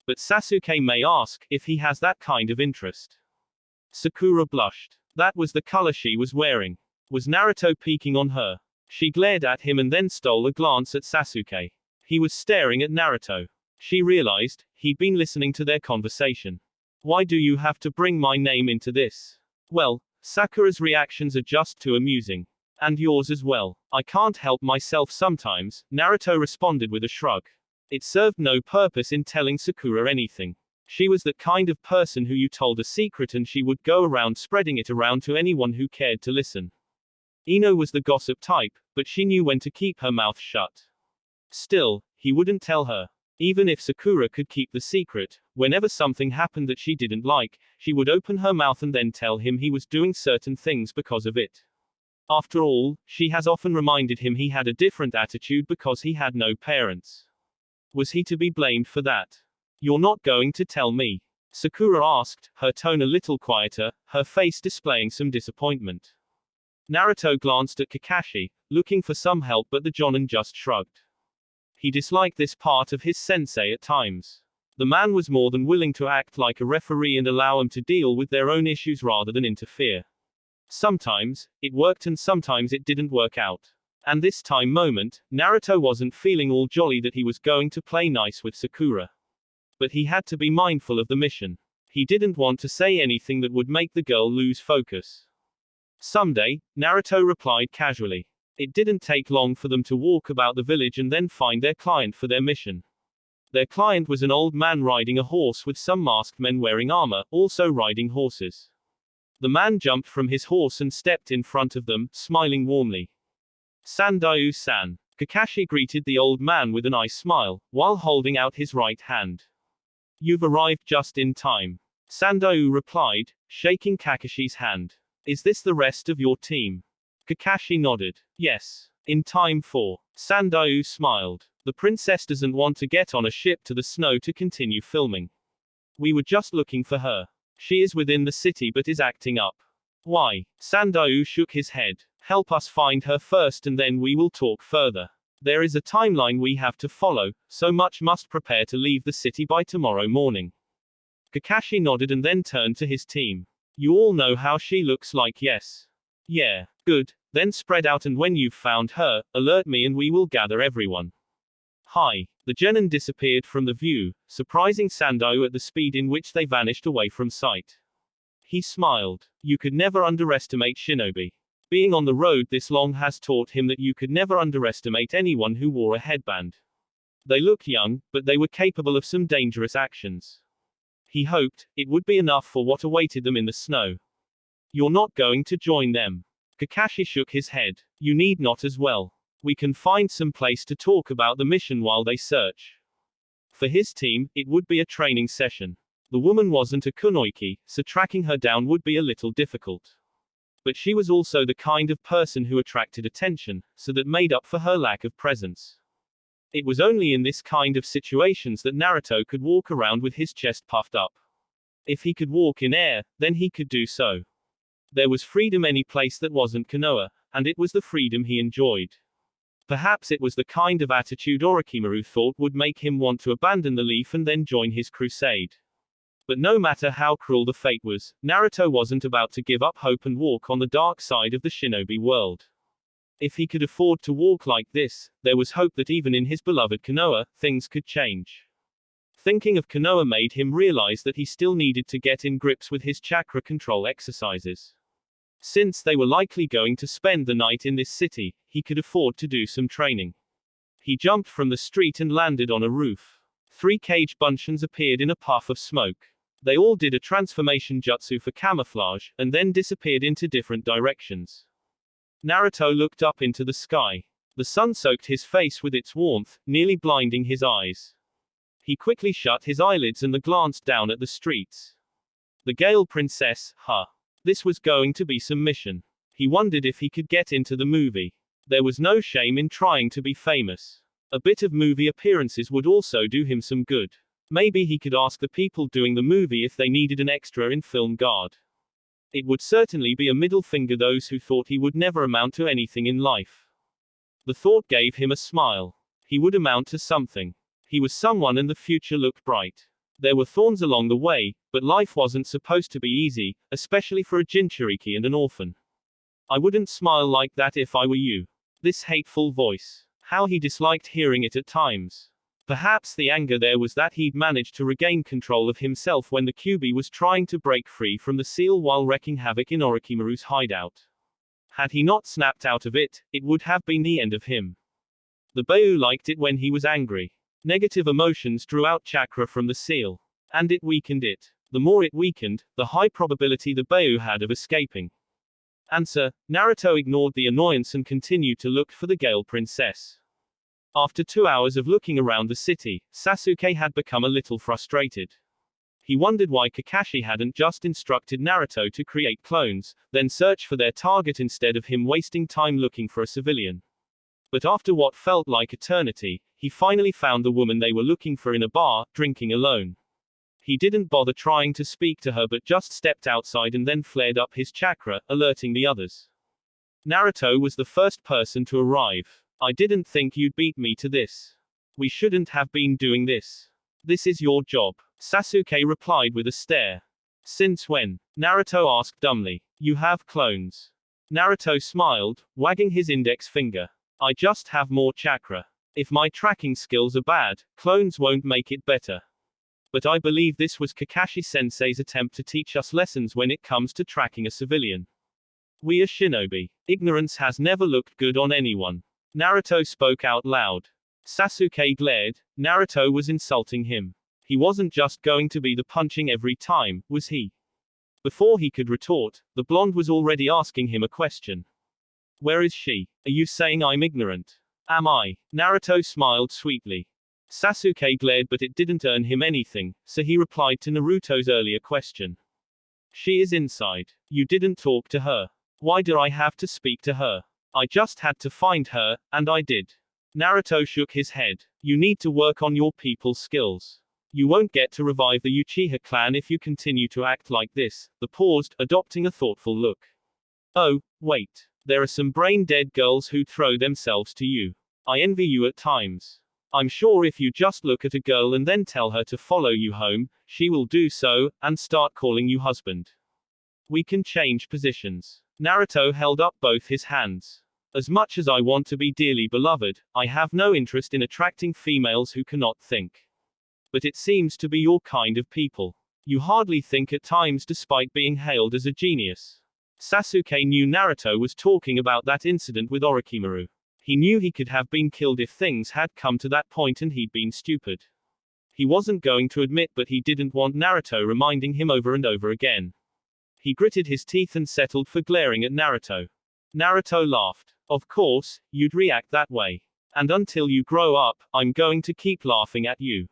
But Sasuke may ask, if he has that kind of interest. Sakura blushed. That was the color she was wearing. Was Naruto peeking on her? She glared at him and then stole a glance at Sasuke. He was staring at Naruto. She realized, he'd been listening to their conversation. Why do you have to bring my name into this? Well, Sakura's reactions are just too amusing. And yours as well. I can't help myself sometimes, Naruto responded with a shrug. It served no purpose in telling Sakura anything. She was that kind of person who you told a secret and she would go around spreading it around to anyone who cared to listen. Ino was the gossip type, but she knew when to keep her mouth shut. Still, he wouldn't tell her. Even if Sakura could keep the secret, whenever something happened that she didn't like, she would open her mouth and then tell him he was doing certain things because of it. After all, she has often reminded him he had a different attitude because he had no parents. Was he to be blamed for that? You're not going to tell me? Sakura asked, her tone a little quieter, her face displaying some disappointment. Naruto glanced at Kakashi, looking for some help, but the Jonin just shrugged. He disliked this part of his sensei at times. The man was more than willing to act like a referee and allow them to deal with their own issues rather than interfere. Sometimes, it worked and sometimes it didn't work out. And this time moment, Naruto wasn't feeling all jolly that he was going to play nice with Sakura. But he had to be mindful of the mission. He didn't want to say anything that would make the girl lose focus. Someday, Naruto replied casually. It didn't take long for them to walk about the village and then find their client for their mission. Their client was an old man riding a horse with some masked men wearing armor, also riding horses. The man jumped from his horse and stepped in front of them, smiling warmly. Sandayu-san. Kakashi greeted the old man with a nice smile, while holding out his right hand. You've arrived just in time. Sandayu replied, shaking Kakashi's hand. Is this the rest of your team? Kakashi nodded. Yes. In time for. Sandayu smiled. The princess doesn't want to get on a ship to the snow to continue filming. We were just looking for her. She is within the city but is acting up. Why? Sandayu shook his head. Help us find her first and then we will talk further. There is a timeline we have to follow, so much must prepare to leave the city by tomorrow morning. Kakashi nodded and then turned to his team. You all know how she looks like, yes? Yeah. Good. Then spread out and when you've found her, alert me and we will gather everyone. Hi. The genin disappeared from the view, surprising Sandayu at the speed in which they vanished away from sight. He smiled. You could never underestimate shinobi. Being on the road this long has taught him that you could never underestimate anyone who wore a headband. They look young, but they were capable of some dangerous actions. He hoped it would be enough for what awaited them in the snow. You're not going to join them. Kakashi shook his head. You need not as well. We can find some place to talk about the mission while they search. For his team, it would be a training session. The woman wasn't a kunoichi, so tracking her down would be a little difficult. But she was also the kind of person who attracted attention, so that made up for her lack of presence. It was only in this kind of situations that Naruto could walk around with his chest puffed up. If he could walk in air, then he could do so. There was freedom any place that wasn't Konoha, and it was the freedom he enjoyed. Perhaps it was the kind of attitude Orochimaru thought would make him want to abandon the leaf and then join his crusade. But no matter how cruel the fate was, Naruto wasn't about to give up hope and walk on the dark side of the shinobi world. If he could afford to walk like this, there was hope that even in his beloved Konoha, things could change. Thinking of Konoha made him realize that he still needed to get in grips with his chakra control exercises. Since they were likely going to spend the night in this city, he could afford to do some training. He jumped from the street and landed on a roof. 3 cage buncheons appeared in a puff of smoke. They all did a transformation jutsu for camouflage, and then disappeared into different directions. Naruto looked up into the sky. The sun soaked his face with its warmth, nearly blinding his eyes. He quickly shut his eyelids and glanced down at the streets. The Gale Princess, huh? This was going to be some mission. He wondered if he could get into the movie. There was no shame in trying to be famous. A bit of movie appearances would also do him some good. Maybe he could ask the people doing the movie if they needed an extra in film guard. It would certainly be a middle finger those who thought he would never amount to anything in life. The thought gave him a smile. He would amount to something. He was someone and the future looked bright. There were thorns along the way, but life wasn't supposed to be easy, especially for a Jinchuriki and an orphan. I wouldn't smile like that if I were you. This hateful voice. How he disliked hearing it at times. Perhaps the anger there was that he'd managed to regain control of himself when the Kyuubi was trying to break free from the seal while wreaking havoc in Orochimaru's hideout. Had he not snapped out of it, it would have been the end of him. The Beiyu liked it when he was angry. Negative emotions drew out chakra from the seal. And it weakened it. The more it weakened, the high probability the Beiyu had of escaping. Answer. Naruto ignored the annoyance and continued to look for the Gale Princess. After 2 hours of looking around the city, Sasuke had become a little frustrated. He wondered why Kakashi hadn't just instructed Naruto to create clones, then search for their target instead of him wasting time looking for a civilian. But after what felt like eternity, he finally found the woman they were looking for in a bar, drinking alone. He didn't bother trying to speak to her but just stepped outside and then flared up his chakra, alerting the others. Naruto was the first person to arrive. I didn't think you'd beat me to this. We shouldn't have been doing this. This is your job. Sasuke replied with a stare. Since when? Naruto asked dumbly. You have clones. Naruto smiled, wagging his index finger. I just have more chakra. If my tracking skills are bad, clones won't make it better. But I believe this was Kakashi-sensei's attempt to teach us lessons when it comes to tracking a civilian. We are shinobi. Ignorance has never looked good on anyone. Naruto spoke out loud. Sasuke glared. Naruto was insulting him. He wasn't just going to be the punching every time, was he? Before he could retort, the blonde was already asking him a question. Where is she? Are you saying I'm ignorant? Am I? Naruto smiled sweetly. Sasuke glared but it didn't earn him anything, so he replied to Naruto's earlier question. She is inside. You didn't talk to her. Why do I have to speak to her? I just had to find her, and I did. Naruto shook his head. You need to work on your people skills. You won't get to revive the Uchiha clan if you continue to act like this. The paused, adopting a thoughtful look. Oh, wait. There are some brain-dead girls who'd throw themselves to you. I envy you at times. I'm sure if you just look at a girl and then tell her to follow you home, she will do so, and start calling you husband. We can change positions. Naruto held up both his hands. As much as I want to be dearly beloved, I have no interest in attracting females who cannot think. But it seems to be your kind of people. You hardly think at times despite being hailed as a genius. Sasuke knew Naruto was talking about that incident with Orochimaru. He knew he could have been killed if things had come to that point and he'd been stupid. He wasn't going to admit but he didn't want Naruto reminding him over and over again. He gritted his teeth and settled for glaring at Naruto. Naruto laughed. Of course, you'd react that way. And until you grow up, I'm going to keep laughing at you.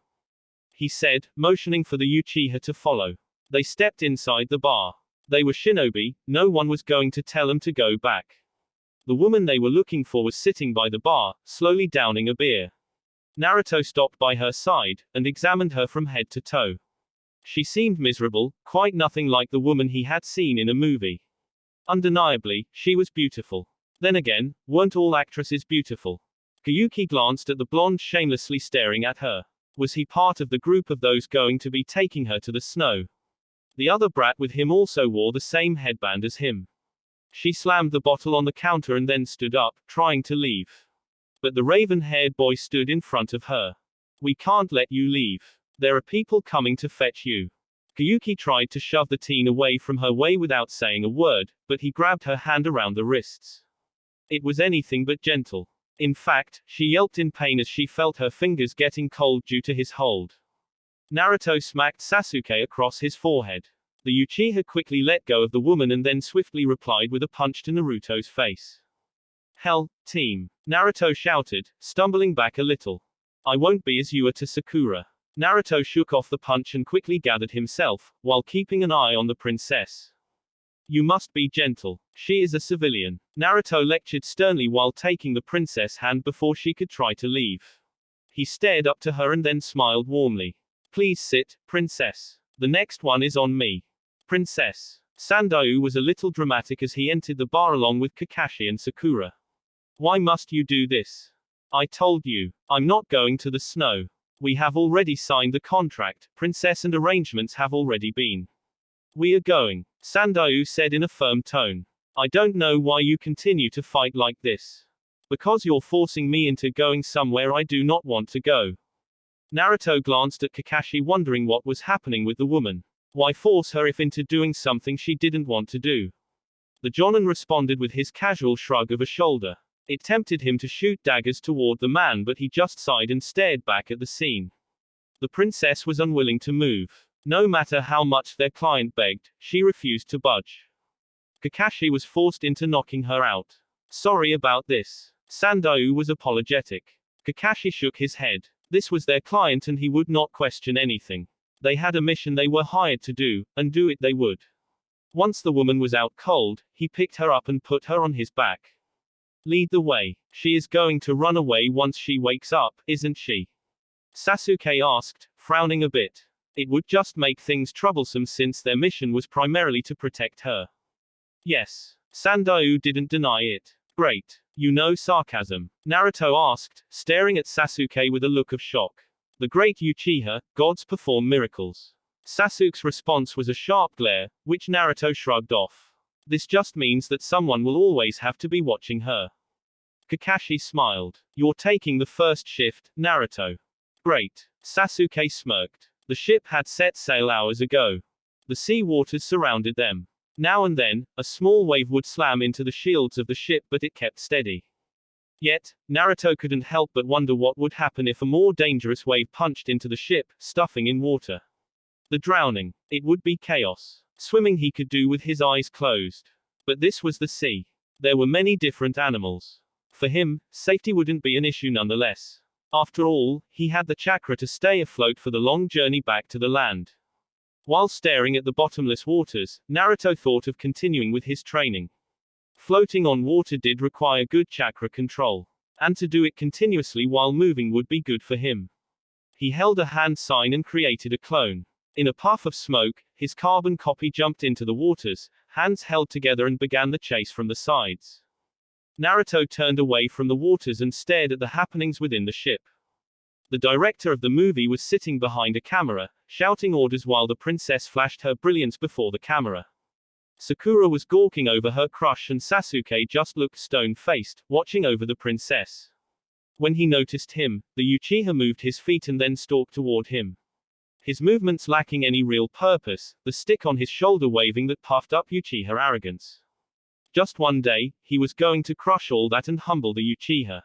He said, motioning for the Uchiha to follow. They stepped inside the bar. They were shinobi, no one was going to tell them to go back. The woman they were looking for was sitting by the bar, slowly downing a beer. Naruto stopped by her side, and examined her from head to toe. She seemed miserable, quite nothing like the woman he had seen in a movie. Undeniably, she was beautiful. Then again, weren't all actresses beautiful? Gyuki glanced at the blonde shamelessly staring at her. Was he part of the group of those going to be taking her to the snow? The other brat with him also wore the same headband as him. She slammed the bottle on the counter and then stood up, trying to leave. But the raven-haired boy stood in front of her. We can't let you leave. There are people coming to fetch you. Gyuki tried to shove the teen away from her way without saying a word, but he grabbed her hand around the wrists. It was anything but gentle. In fact, she yelped in pain as she felt her fingers getting cold due to his hold. Naruto smacked Sasuke across his forehead. The Uchiha quickly let go of the woman and then swiftly replied with a punch to Naruto's face. Hell, team. Naruto shouted, stumbling back a little. I won't be as you are to Sakura. Naruto shook off the punch and quickly gathered himself, while keeping an eye on the princess. You must be gentle. She is a civilian. Naruto lectured sternly while taking the princess' hand before she could try to leave. He stared up to her and then smiled warmly. Please sit, princess. The next one is on me. Princess. Sandao was a little dramatic as he entered the bar along with Kakashi and Sakura. Why must you do this? I told you. I'm not going to the snow. We have already signed the contract, princess, and arrangements have already been. We are going, Sandao said in a firm tone. I don't know why you continue to fight like this. Because you're forcing me into going somewhere I do not want to go. Naruto glanced at Kakashi wondering what was happening with the woman. Why force her if into doing something she didn't want to do? The Jonin responded with his casual shrug of a shoulder. It tempted him to shoot daggers toward the man but he just sighed and stared back at the scene. The princess was unwilling to move. No matter how much their client begged, she refused to budge. Kakashi was forced into knocking her out. Sorry about this. Sandao was apologetic. Kakashi shook his head. This was their client and he would not question anything. They had a mission they were hired to do, and do it they would. Once the woman was out cold, he picked her up and put her on his back. Lead the way. She is going to run away once she wakes up, isn't she? Sasuke asked, frowning a bit. It would just make things troublesome since their mission was primarily to protect her. Yes. Sandao didn't deny it. Great. You know sarcasm? Naruto asked, staring at Sasuke with a look of shock. The great Uchiha, gods perform miracles. Sasuke's response was a sharp glare, which Naruto shrugged off. This just means that someone will always have to be watching her. Kakashi smiled. You're taking the first shift, Naruto. Great. Sasuke smirked. The ship had set sail hours ago. The sea waters surrounded them. Now and then, a small wave would slam into the shields of the ship but it kept steady. Yet, Naruto couldn't help but wonder what would happen if a more dangerous wave punched into the ship, stuffing in water. The drowning. It would be chaos. Swimming he could do with his eyes closed. But this was the sea. There were many different animals. For him, safety wouldn't be an issue nonetheless. After all, he had the chakra to stay afloat for the long journey back to the land. While staring at the bottomless waters, Naruto thought of continuing with his training. Floating on water did require good chakra control. And to do it continuously while moving would be good for him. He held a hand sign and created a clone. In a puff of smoke, his carbon copy jumped into the waters, hands held together and began the chase from the sides. Naruto turned away from the waters and stared at the happenings within the ship. The director of the movie was sitting behind a camera, shouting orders while the princess flashed her brilliance before the camera. Sakura was gawking over her crush and Sasuke just looked stone-faced, watching over the princess. When he noticed him, the Uchiha moved his feet and then stalked toward him. His movements lacking any real purpose, the stick on his shoulder waving that puffed up Uchiha arrogance. Just one day, he was going to crush all that and humble the Uchiha.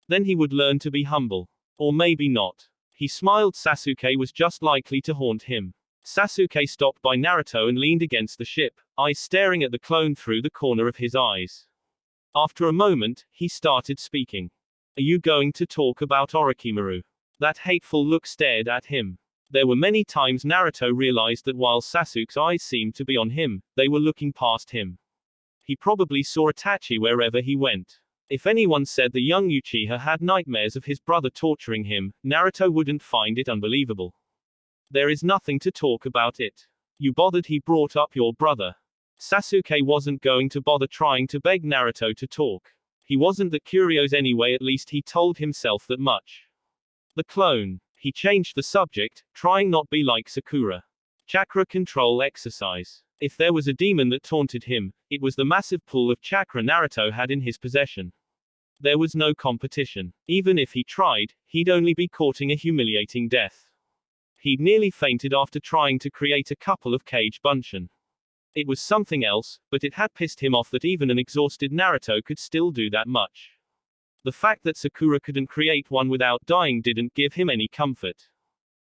Then he would learn to be humble. Or maybe not. He smiled. Sasuke was just likely to haunt him. Sasuke stopped by Naruto and leaned against the ship, eyes staring at the clone through the corner of his eyes. After a moment, he started speaking. Are you going to talk about Orochimaru? That hateful look stared at him. There were many times Naruto realized that while Sasuke's eyes seemed to be on him, they were looking past him. He probably saw Itachi wherever he went. If anyone said the young Uchiha had nightmares of his brother torturing him, Naruto wouldn't find it unbelievable. There is nothing to talk about it. You bothered he brought up your brother. Sasuke wasn't going to bother trying to beg Naruto to talk. He wasn't that curious anyway, at least he told himself that much. The clone. He changed the subject, trying not be like Sakura. Chakra control exercise. If there was a demon that taunted him, it was the massive pool of chakra Naruto had in his possession. There was no competition. Even if he tried, he'd only be courting a humiliating death. He'd nearly fainted after trying to create a couple of Kage Bunshin. It was something else, but it had pissed him off that even an exhausted Naruto could still do that much. The fact that Sakura couldn't create one without dying didn't give him any comfort.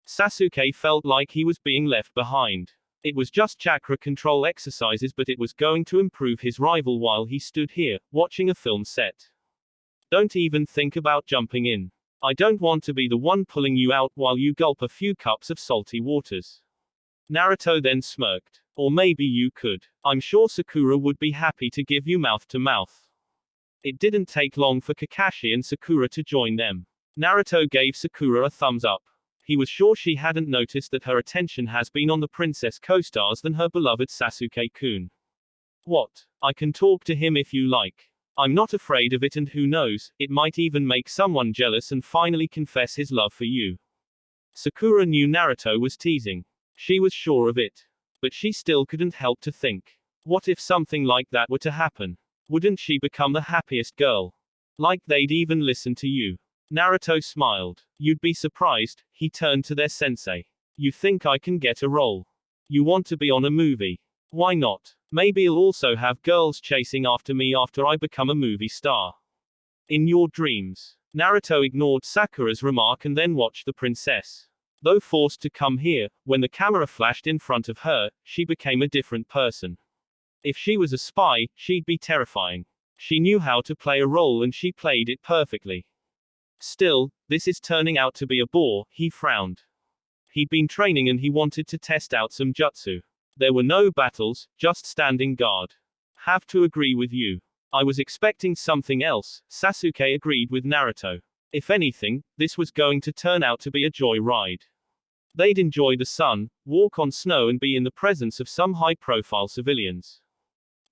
Sasuke felt like he was being left behind. It was just chakra control exercises, but it was going to improve his rival while he stood here, watching a film set. Don't even think about jumping in. I don't want to be the one pulling you out while you gulp a few cups of salty waters. Naruto then smirked. Or maybe you could. I'm sure Sakura would be happy to give you mouth to mouth. It didn't take long for Kakashi and Sakura to join them. Naruto gave Sakura a thumbs up. He was sure she hadn't noticed that her attention has been on the princess co-stars than her beloved Sasuke-kun. What? I can talk to him if you like. I'm not afraid of it, and who knows, it might even make someone jealous and finally confess his love for you. Sakura knew Naruto was teasing. She was sure of it. But she still couldn't help to think. What if something like that were to happen? Wouldn't she become the happiest girl? Like they'd even listen to you. Naruto smiled. You'd be surprised. He turned to their sensei. You think I can get a role? You want to be on a movie? Why not? Maybe you'll also have girls chasing after me after I become a movie star. In your dreams. Naruto ignored Sakura's remark and then watched the princess. Though forced to come here, when the camera flashed in front of her, she became a different person. If she was a spy, she'd be terrifying. She knew how to play a role and she played it perfectly. Still, this is turning out to be a bore, he frowned. He'd been training and he wanted to test out some jutsu. There were no battles, just standing guard. Have to agree with you. I was expecting something else, Sasuke agreed with Naruto. If anything, this was going to turn out to be a joy ride. They'd enjoy the sun, walk on snow and be in the presence of some high-profile civilians.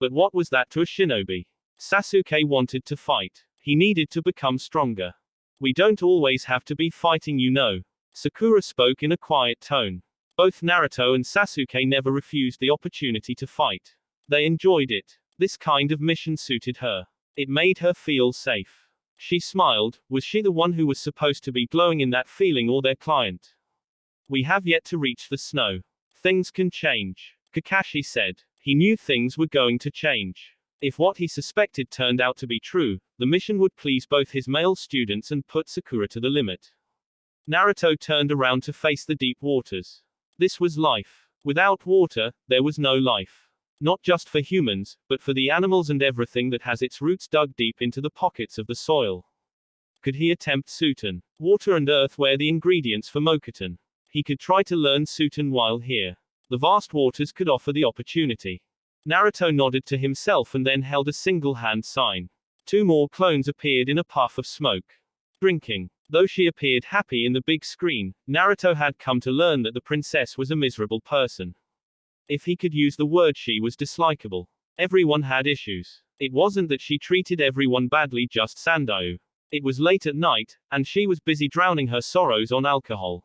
But what was that to a shinobi? Sasuke wanted to fight. He needed to become stronger. We don't always have to be fighting, you know. Sakura spoke in a quiet tone. Both Naruto and Sasuke never refused the opportunity to fight. They enjoyed it. This kind of mission suited her. It made her feel safe. She smiled. Was she the one who was supposed to be glowing in that feeling, or their client? We have yet to reach the snow. Things can change, Kakashi said. He knew things were going to change. If what he suspected turned out to be true, the mission would please both his male students and put Sakura to the limit. Naruto turned around to face the deep waters. This was life. Without water, there was no life. Not just for humans, but for the animals and everything that has its roots dug deep into the pockets of the soil. Could he attempt Suton? Water and earth were the ingredients for Mokuton. He could try to learn Suton while here. The vast waters could offer the opportunity. Naruto nodded to himself and then held a single-hand sign. 2 more clones appeared in a puff of smoke. Drinking. Though she appeared happy in the big screen, Naruto had come to learn that the princess was a miserable person. If he could use the word, she was dislikable. Everyone had issues. It wasn't that she treated everyone badly, just Sandayu. It was late at night, and she was busy drowning her sorrows on alcohol.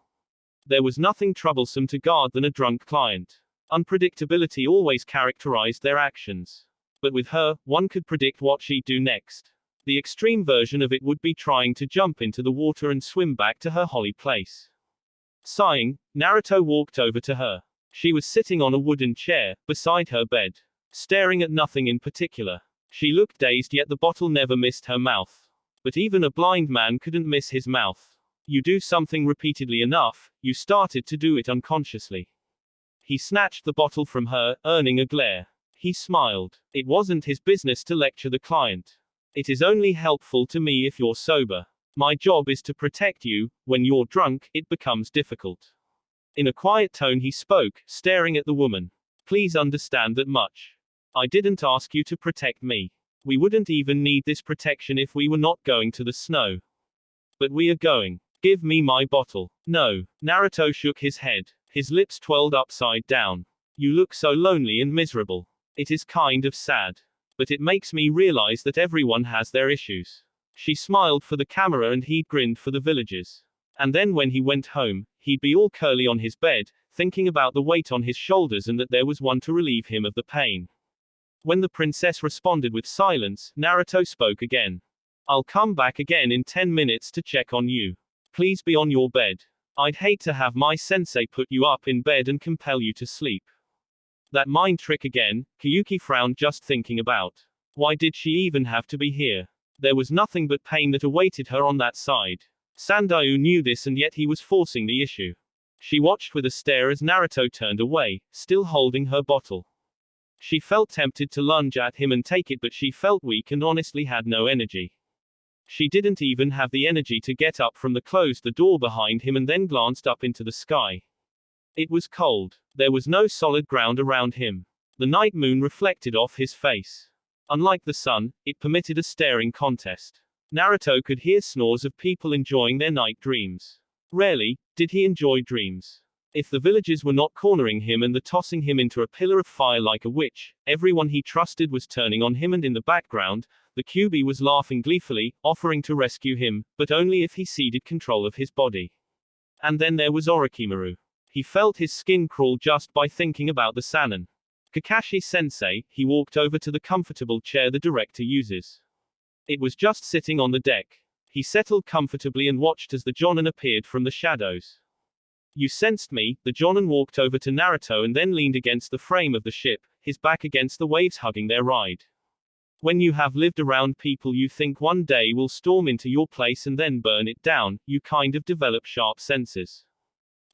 There was nothing troublesome to guard than a drunk client. Unpredictability always characterized their actions. But with her, one could predict what she'd do next. The extreme version of it would be trying to jump into the water and swim back to her holy place. Sighing, Naruto walked over to her. She was sitting on a wooden chair, beside her bed. Staring at nothing in particular. She looked dazed, yet the bottle never missed her mouth. But even a blind man couldn't miss his mouth. You do something repeatedly enough, you started to do it unconsciously. He snatched the bottle from her, earning a glare. He smiled. It wasn't his business to lecture the client. It is only helpful to me if you're sober. My job is to protect you. When you're drunk, it becomes difficult. In a quiet tone he spoke, staring at the woman. Please understand that much. I didn't ask you to protect me. We wouldn't even need this protection if we were not going to the snow. But we are going. Give me my bottle. No. Naruto shook his head. His lips twirled upside down. You look so lonely and miserable. It is kind of sad. But it makes me realize that everyone has their issues. She smiled for the camera and he grinned for the villagers. And then when he went home, he'd be all curly on his bed, thinking about the weight on his shoulders and that there was one to relieve him of the pain. When the princess responded with silence, Naruto spoke again. I'll come back again in 10 minutes to check on you. Please be on your bed. I'd hate to have my sensei put you up in bed and compel you to sleep. That mind trick again, Kyuki frowned just thinking about. Why did she even have to be here? There was nothing but pain that awaited her on that side. Sandayu knew this and yet he was forcing the issue. She watched with a stare as Naruto turned away, still holding her bottle. She felt tempted to lunge at him and take it, but she felt weak and honestly had no energy. She didn't even have the energy to get up from the closed the door behind him and then glanced up into the sky. It was cold. There was no solid ground around him. The night moon reflected off his face. Unlike the sun, it permitted a staring contest. Naruto could hear snores of people enjoying their night dreams. Rarely did he enjoy dreams. If the villagers were not cornering him and tossing him into a pillar of fire like a witch, everyone he trusted was turning on him, and in the background, the QB was laughing gleefully, offering to rescue him, but only if he ceded control of his body. And then there was Orochimaru. He felt his skin crawl just by thinking about the Sannin. Kakashi-sensei, he walked over to the comfortable chair the director uses. It was just sitting on the deck. He settled comfortably and watched as the Jonin appeared from the shadows. You sensed me. The Jonin walked over to Naruto and then leaned against the frame of the ship, his back against the waves hugging their ride. When you have lived around people you think one day will storm into your place and then burn it down, you kind of develop sharp senses.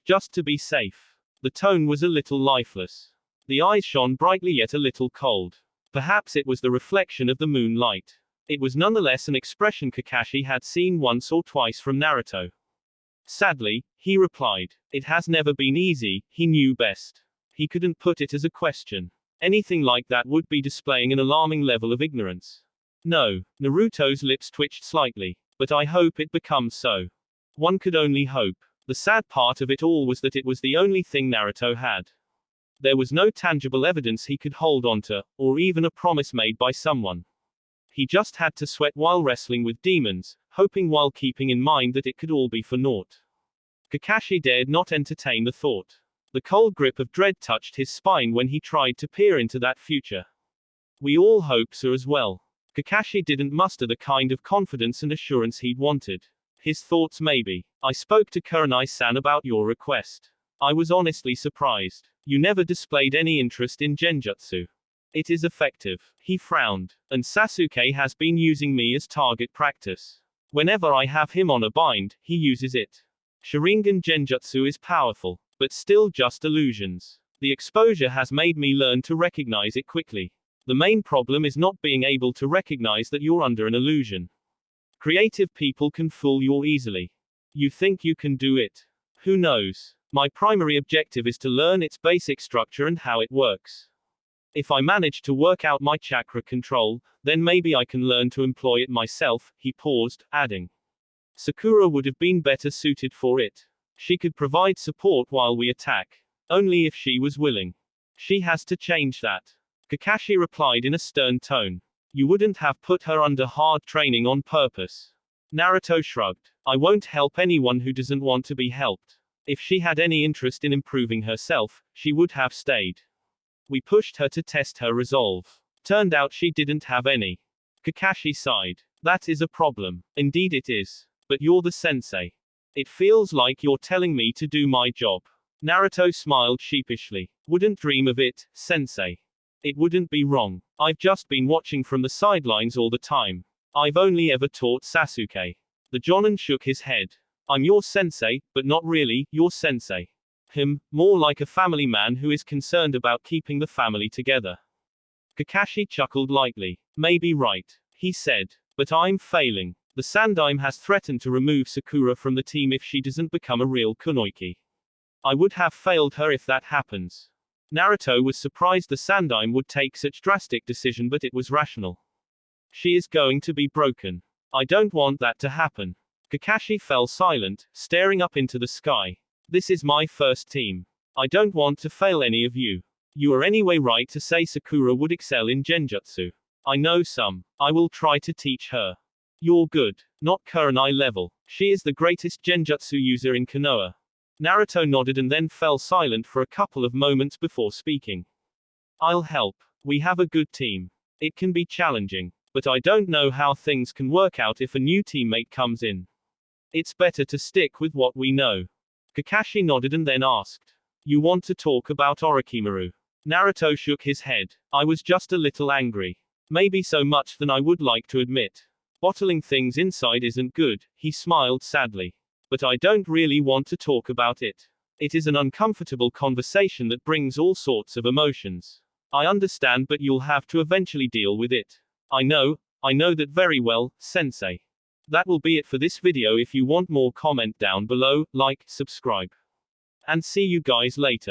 Just to be safe. The tone was a little lifeless. The eyes shone brightly yet a little cold. Perhaps it was the reflection of the moonlight. It was nonetheless an expression Kakashi had seen once or twice from Naruto. Sadly, he replied. It has never been easy, he knew best. He couldn't put it as a question. Anything like that would be displaying an alarming level of ignorance. No, Naruto's lips twitched slightly. But I hope it becomes so. One could only hope. The sad part of it all was that it was the only thing Naruto had. There was no tangible evidence he could hold onto, or even a promise made by someone. He just had to sweat while wrestling with demons, hoping while keeping in mind that it could all be for naught. Kakashi dared not entertain the thought. The cold grip of dread touched his spine when he tried to peer into that future. We all hope so as well. Kakashi didn't muster the kind of confidence and assurance he'd wanted. His thoughts maybe. I spoke to Kurenai-san about your request. I was honestly surprised. You never displayed any interest in genjutsu. It is effective. He frowned. And Sasuke has been using me as target practice. Whenever I have him on a bind, he uses it. Sharingan genjutsu is powerful, but still just illusions. The exposure has made me learn to recognize it quickly. The main problem is not being able to recognize that you're under an illusion. Creative people can fool you easily. You think you can do it. Who knows? My primary objective is to learn its basic structure and how it works. If I manage to work out my chakra control, then maybe I can learn to employ it myself. He paused, adding. Sakura would have been better suited for it. She could provide support while we attack. Only if she was willing. She has to change that. Kakashi replied in a stern tone. You wouldn't have put her under hard training on purpose. Naruto shrugged. I won't help anyone who doesn't want to be helped. If she had any interest in improving herself, she would have stayed. We pushed her to test her resolve. Turned out she didn't have any. Kakashi sighed. That is a problem. Indeed it is. But you're the sensei. It feels like you're telling me to do my job. Naruto smiled sheepishly. Wouldn't dream of it, sensei. It wouldn't be wrong. I've just been watching from the sidelines all the time. I've only ever taught Sasuke. The Jonin shook his head. I'm your sensei, but not really your sensei. More like a family man who is concerned about keeping the family together. Kakashi chuckled lightly. Maybe right, he said. But I'm failing. The Sandaime has threatened to remove Sakura from the team if she doesn't become a real kunoichi. I would have failed her if that happens. Naruto was surprised the Sandaime would take such drastic decision, but it was rational. She is going to be broken. I don't want that to happen. Kakashi fell silent, staring up into the sky. This is my first team. I don't want to fail any of you. You are anyway right to say Sakura would excel in genjutsu. I know some. I will try to teach her. You're good. Not Kurenai level. She is the greatest genjutsu user in Konoha. Naruto nodded and then fell silent for a couple of moments before speaking. I'll help. We have a good team. It can be challenging. But I don't know how things can work out if a new teammate comes in. It's better to stick with what we know. Kakashi nodded and then asked. You want to talk about Orochimaru? Naruto shook his head. I was just a little angry. Maybe so much than I would like to admit. Bottling things inside isn't good, he smiled sadly. But I don't really want to talk about it. It is an uncomfortable conversation that brings all sorts of emotions. I understand, but you'll have to eventually deal with it. I know that very well, sensei. That will be it for this video. If you want more, comment down below, like, subscribe. And see you guys later.